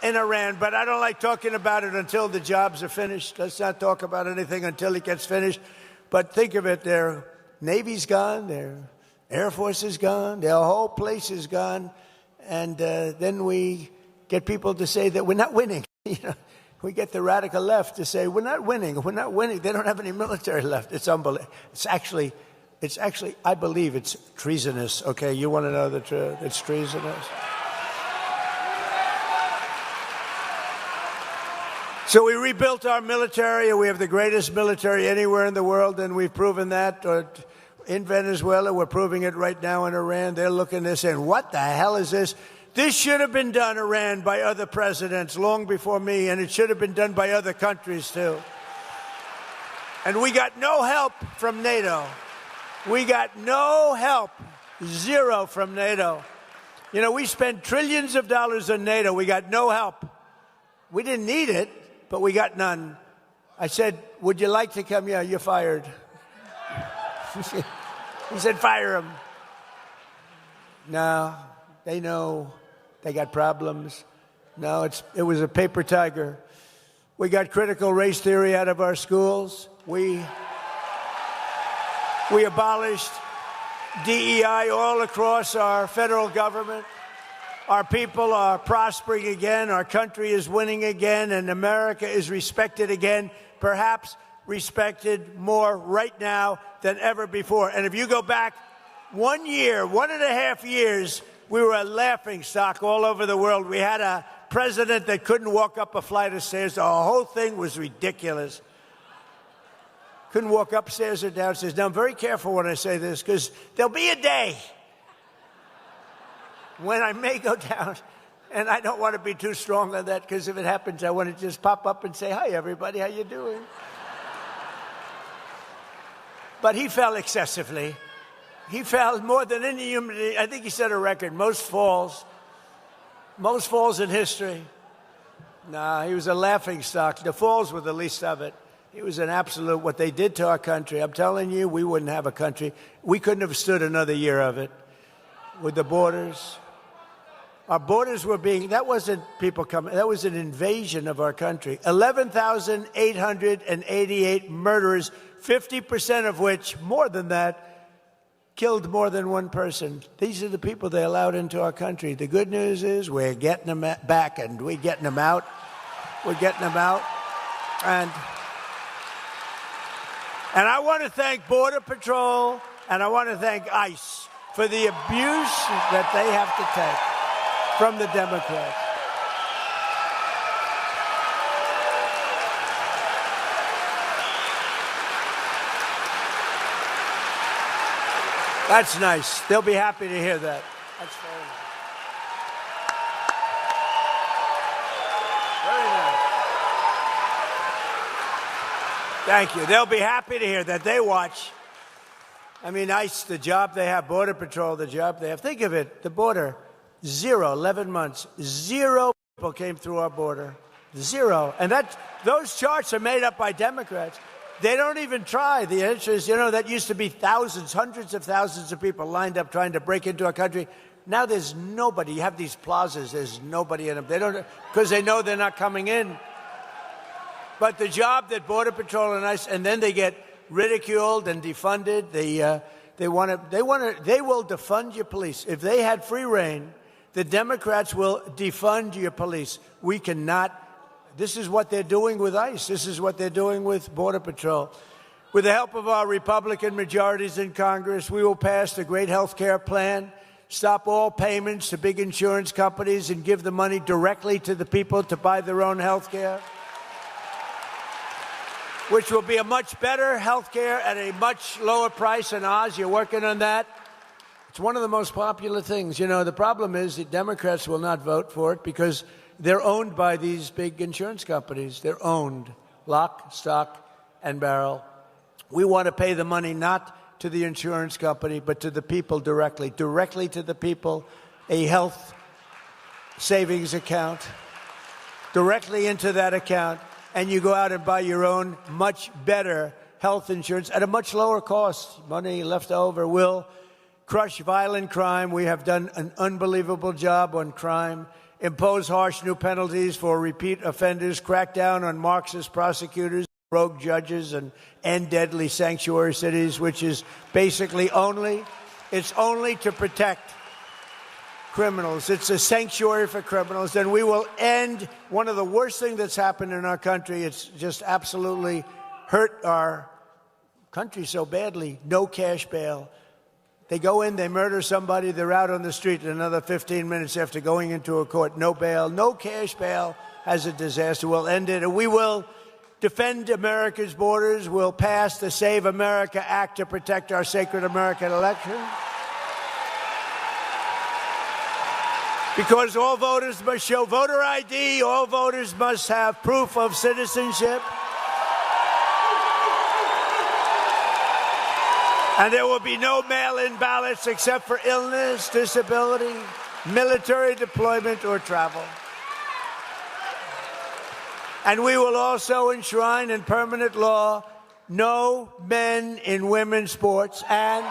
in Iran, but I don't like talking about it until the jobs are finished. Let's not talk about anything until it gets finished. But think of it, their Navy's gone, their Air Force is gone, their whole place is gone. And then we get people to say that we're not winning. You know, we get the radical left to say, we're not winning. We're not winning. They don't have any military left. It's unbelievable. It's actually, I believe it's treasonous. Okay, you want to know the truth? It's treasonous. So we rebuilt our military. We have the greatest military anywhere in the world, and we've proven that. In Venezuela, we're proving it right now in Iran. They're looking, they're saying, what the hell is this? This should have been done, Iran, by other presidents long before me, and it should have been done by other countries, too. And we got no help from NATO. We got no help, zero from NATO. You know, we spent trillions of dollars on NATO. We got no help. We didn't need it, but we got none. I said, would you like to come? Yeah, you're fired. He said, fire him. No, they know they got problems. No, it was a paper tiger. We got critical race theory out of our schools. We abolished DEI all across our federal government. Our people are prospering again. Our country is winning again. And America is respected again, perhaps respected more right now than ever before. And if you go back 1 year, 1.5 years, we were a laughingstock all over the world. We had a president that couldn't walk up a flight of stairs. The whole thing was ridiculous. Couldn't walk upstairs or downstairs. Now, I'm very careful when I say this because there'll be a day when I may go down, and I don't want to be too strong on that because if it happens, I want to just pop up and say, hi, everybody, how you doing? But he fell excessively. He fell more than any human. I think he set a record. Most falls in history. Nah, he was a laughingstock. The falls were the least of it. He was an absolute, what they did to our country. I'm telling you, we wouldn't have a country. We couldn't have stood another year of it. With the borders. Our borders were that wasn't people coming, that was an invasion of our country. 11,888 murderers, 50% of which, more than that, killed more than one person. These are the people they allowed into our country. The good news is we're getting them back, and we're getting them out. We're getting them out. And I want to thank Border Patrol, and I want to thank ICE for the abuse that they have to take from the Democrats. That's nice. They'll be happy to hear that. That's very nice. Very nice. Thank you. They'll be happy to hear that. They watch. I mean, ICE, the job they have, Border Patrol, the job they have. Think of it, the border, 11 months, 0 people came through our border. 0. And those charts are made up by Democrats. They don't even try. The answer is, that used to be thousands, hundreds of thousands of people lined up trying to break into our country. Now there's nobody. You have these plazas, there's nobody in them. They don't, because they know they're not coming in. But the job that Border Patrol and ICE, and then they get ridiculed and defunded. They will defund your police. If they had free reign, the Democrats will defund your police. We cannot. This is what they're doing with ICE. This is what they're doing with Border Patrol. With the help of our Republican majorities in Congress, we will pass the great health care plan, stop all payments to big insurance companies, and give the money directly to the people to buy their own health care, which will be a much better health care at a much lower price than ours. You're working on that. It's one of the most popular things. The problem is that Democrats will not vote for it because they're owned by these big insurance companies. They're owned, lock, stock, and barrel. We want to pay the money not to the insurance company, but to the people directly to the people, a health savings account, directly into that account, and you go out and buy your own much better health insurance at a much lower cost. Money left over will crush violent crime. We have done an unbelievable job on crime. Impose harsh new penalties for repeat offenders, crack down on Marxist prosecutors, rogue judges, and end deadly sanctuary cities, which is basically only to protect criminals. It's a sanctuary for criminals. Then we will end one of the worst things that's happened in our country. It's just absolutely hurt our country so badly. No cash bail. They go in, they murder somebody, they're out on the street in another 15 minutes after going into a court. No bail, no cash bail as a disaster. We'll end it, and we will defend America's borders. We'll pass the Save America Act to protect our sacred American election. Because all voters must show voter ID, all voters must have proof of citizenship. And there will be no mail-in ballots except for illness, disability, military deployment, or travel. And we will also enshrine in permanent law no men in women's sports. And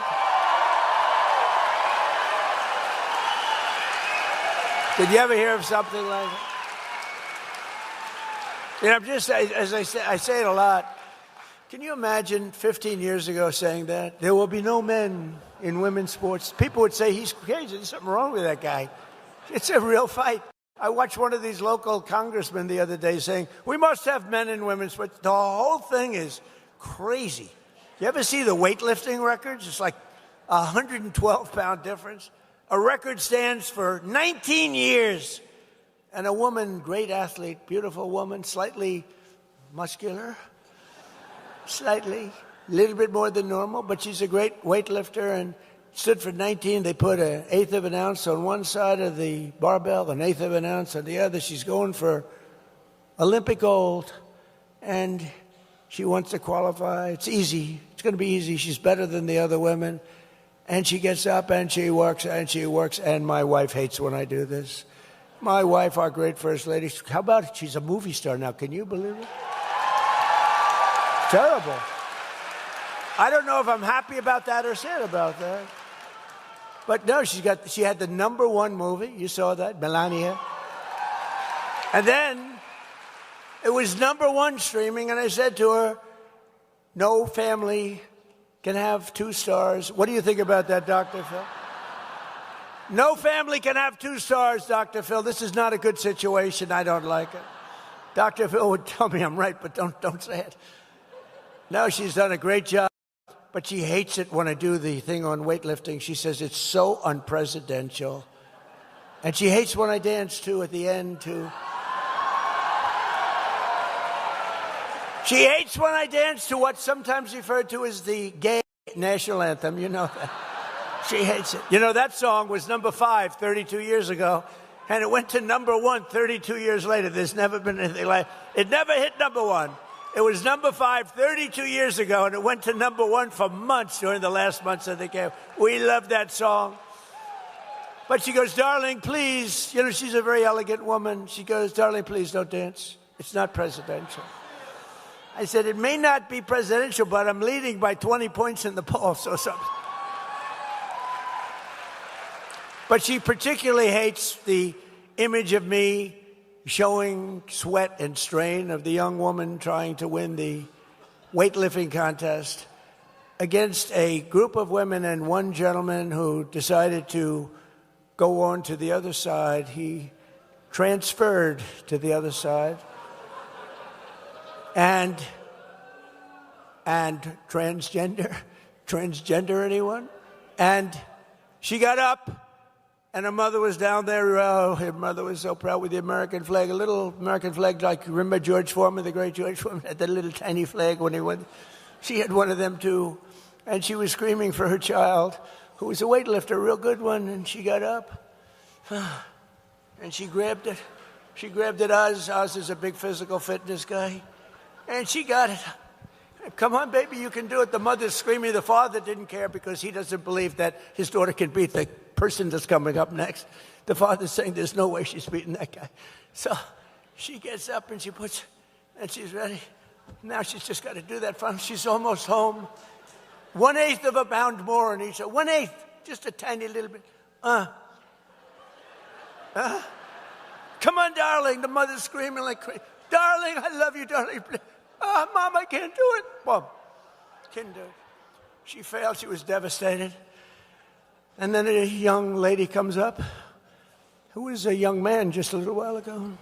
did you ever hear of something like that? I'm just, as I say it a lot. Can you imagine 15 years ago saying that? There will be no men in women's sports. People would say, he's crazy. There's something wrong with that guy. It's a real fight. I watched one of these local congressmen the other day saying, we must have men in women's sports. The whole thing is crazy. You ever see the weightlifting records? It's like a 112-pound difference. A record stands for 19 years. And a woman, great athlete, beautiful woman, slightly muscular, slightly, a little bit more than normal, but she's a great weightlifter and stood for 19. They put an eighth of an ounce on one side of the barbell, an eighth of an ounce on the other. She's going for Olympic gold, and she wants to qualify. It's easy. It's going to be easy. She's better than the other women. And she gets up and she works and she works. And my wife hates when I do this. My wife, our great first lady, how about it? She's a movie star now. Can you believe it? Terrible. I don't know if I'm happy about that or sad about that. But no, she had the #1 movie. You saw that, Melania. And then it was #1 streaming, and I said to her, no family can have 2 stars. What do you think about that, Dr. Phil? No family can have 2 stars, Dr. Phil. This is not a good situation. I don't like it. Dr. Phil would tell me I'm right, but don't say it. No, she's done a great job, but she hates it when I do the thing on weightlifting. She says it's so unpresidential. And she hates when I dance, too, at the end, too. She hates when I dance to what's sometimes referred to as the gay national anthem. You know that. She hates it. You know, that song was number 5 32 years ago, and it went to number 1 32 years later. There's never been anything like it. It never hit number 1. It was number 5 32 years ago, and it went to number 1 for months during the last months of the game. We love that song. But she goes, darling, please. You know, she's a very elegant woman. She goes, darling, please don't dance. It's not presidential. I said, it may not be presidential, but I'm leading by 20 points in the polls or something. But she particularly hates the image of me showing sweat and strain of the young woman trying to win the weightlifting contest against a group of women and one gentleman who decided to go on to the other side. He transferred to the other side. And transgender anyone? And she got up, and her mother was down there. Oh, her mother was so proud with the American flag, a little American flag, like, remember George Foreman, the great George Foreman, had that little tiny flag when he went. She had one of them too, and she was screaming for her child, who was a weightlifter, a real good one, and she got up, and she grabbed it. She grabbed it. Oz is a big physical fitness guy. And she got it. Come on, baby, you can do it. The mother's screaming. The father didn't care because he doesn't believe that his daughter can beat the person that's coming up next. The father's saying there's no way she's beating that guy. So she gets up and and she's ready. Now she's just got to do that fun. She's almost home. 1/8 of a pound more on each. 1/8, just a tiny little bit. Come on, darling. The mother's screaming like crazy. Darling, I love you, darling. Mom, I can't do it. Mom, couldn't do it. She failed. She was devastated. And then a young lady comes up, who was a young man just a little while ago.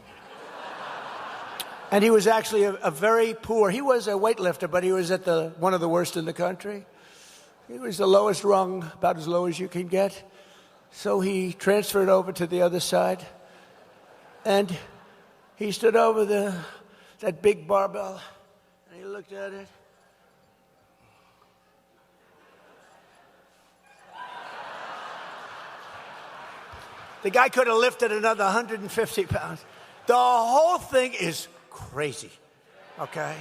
And he was actually a very poor, he was a weightlifter, but he was at one of the worst in the country. He was the lowest rung, about as low as you can get. So he transferred over to the other side. And he stood over that big barbell, and he looked at it. The guy could have lifted another 150 pounds. The whole thing is crazy, okay?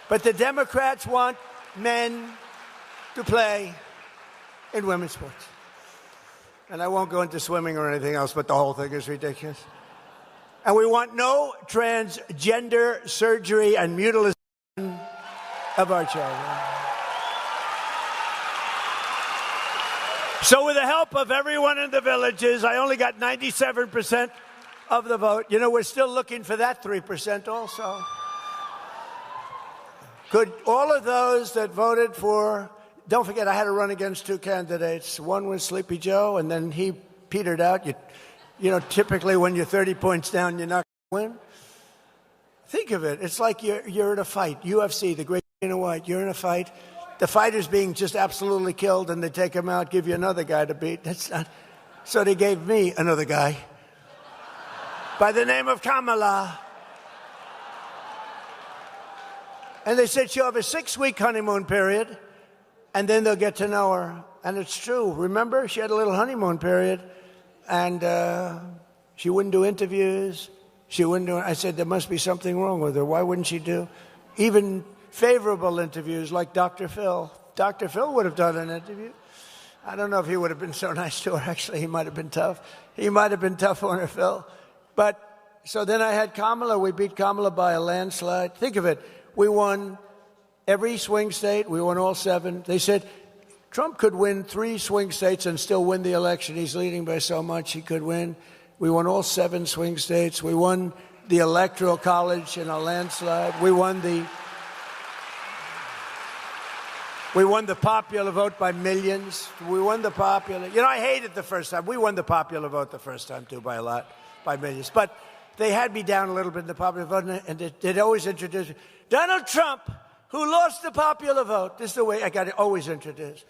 But the Democrats want men to play in women's sports. And I won't go into swimming or anything else, but the whole thing is ridiculous. And we want no transgender surgery and mutilation of our children. So with the help of everyone in the villages, I only got 97% of the vote. You know, we're still looking for that 3% also. Could all of those that voted for, don't forget I had to run against 2 candidates. One was Sleepy Joe, and then he petered out. You know, typically when you're 30 points down, you're not going to win. Think of it. It's like you're in a fight. UFC, the great Dana White, you're in a fight. The fighter's being just absolutely killed, and they take him out, give you another guy to beat. That's not. So they gave me another guy by the name of Kamala. And they said she'll have a 6-week honeymoon period, and then they'll get to know her. And it's true. Remember, she had a little honeymoon period, and she wouldn't do interviews. I said, there must be something wrong with her. Why wouldn't she do even favorable interviews like Dr. Phil? Dr. Phil would have done an interview. I don't know if he would have been so nice to her. Actually, he might have been tough. He might have been tough on her, Phil. But so then I had Kamala. We beat Kamala by a landslide. Think of it. We won every swing state. We won all 7. They said Trump could win 3 swing states and still win the election. He's leading by so much he could win. We won all 7 swing states. We won the Electoral College in a landslide. We won the We won the popular vote by millions. We won the popular. You know, I hated the first time. We won the popular vote the first time, too, by a lot, by millions. But they had me down a little bit in the popular vote, and they'd always introduce me. Donald Trump, who lost the popular vote. This is the way I got to always introduce.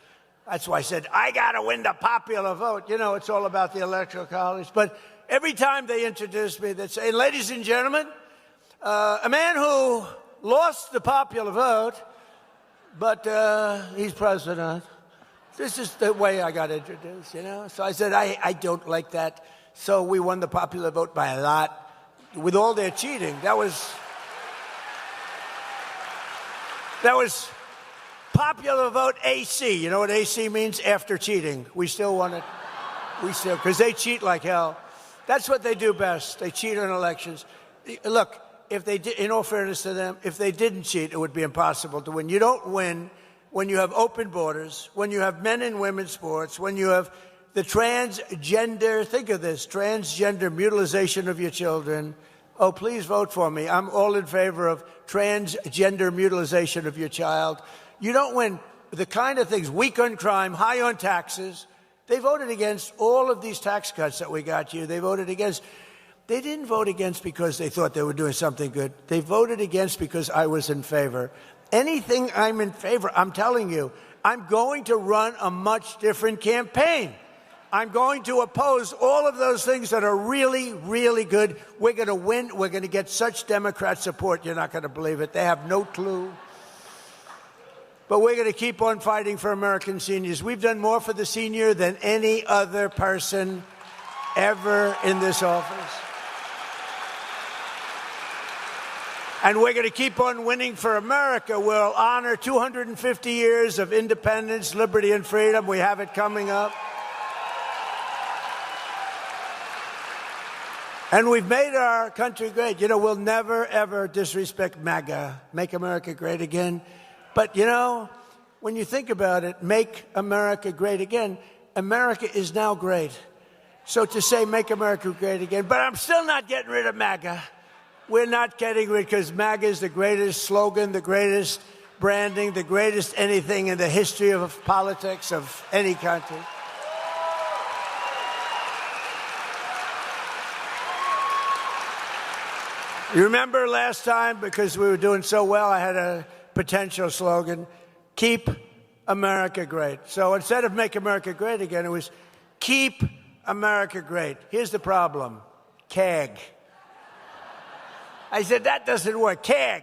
That's why I said, I got to win the popular vote. You know, it's all about the Electoral College. But every time they introduce me, they'd say, ladies and gentlemen, a man who lost the popular vote, but he's president. This is the way I got introduced, you know. So I said, I don't like that. So we won the popular vote by a lot. With all their cheating, that was popular vote AC. You know what AC means? After cheating. We still won it. Because they cheat like hell. That's what they do best. They cheat on elections. Look, if they did, in all fairness to them, if they didn't cheat, it would be impossible to win. You don't win when you have open borders, when you have men and women's sports, when you have the transgender, think of this, transgender mutilization of your children. Oh, please vote for me. I'm all in favor of transgender mutilization of your child. You don't win the kind of things, weak on crime, high on taxes. They voted against all of these tax cuts that we got you. They voted against. They didn't vote against because they thought they were doing something good. They voted against because I was in favor. Anything I'm in favor, I'm telling you, I'm going to run a much different campaign. I'm going to oppose all of those things that are really, really good. We're going to win. We're going to get such Democrat support, you're not going to believe it. They have no clue. But we're going to keep on fighting for American seniors. We've done more for the senior than any other person ever in this office. And we're going to keep on winning for America. We'll honor 250 years of independence, liberty, and freedom. We have it coming up. And we've made our country great. You know, we'll never, ever disrespect MAGA, Make America Great Again. But, you know, when you think about it, Make America Great Again, America is now great. So to say Make America Great Again, but I'm still not getting rid of MAGA. We're not getting rid because MAGA is the greatest slogan, the greatest branding, the greatest anything in the history of politics of any country. You remember last time, because we were doing so well, I had a potential slogan, Keep America Great. So instead of Make America Great Again, it was Keep America Great. Here's the problem, CAG. I said, that doesn't work, CAG.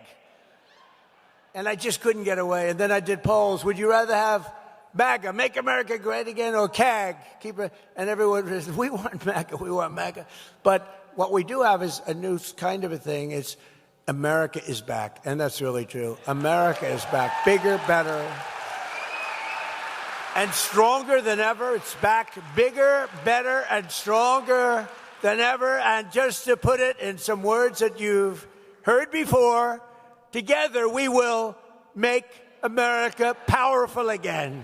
And I just couldn't get away. And then I did polls. Would you rather have MAGA, Make America Great Again, or CAG? Keep it. And everyone says, we want MAGA, we want MAGA. But what we do have is a new kind of a thing. It's America is back. And that's really true. America is back. Bigger, better, and stronger than ever. It's back bigger, better, and stronger than ever. And just to put it in some words that you've heard before, together we will make America powerful again.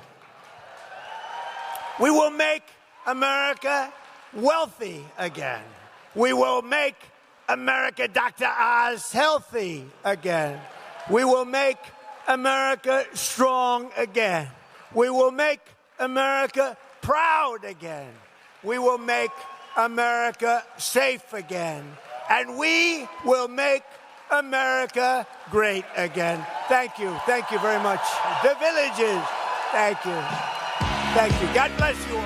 We will make America wealthy again. We will make America, Dr. Oz, healthy again. We will make America strong again. We will make America proud again. We will make America safe again. And we will make America great again. Thank you. Thank you very much. The Villages. Thank you. Thank you. God bless you all.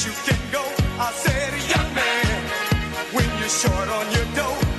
You can go. I said, young man, when you're short on your dough.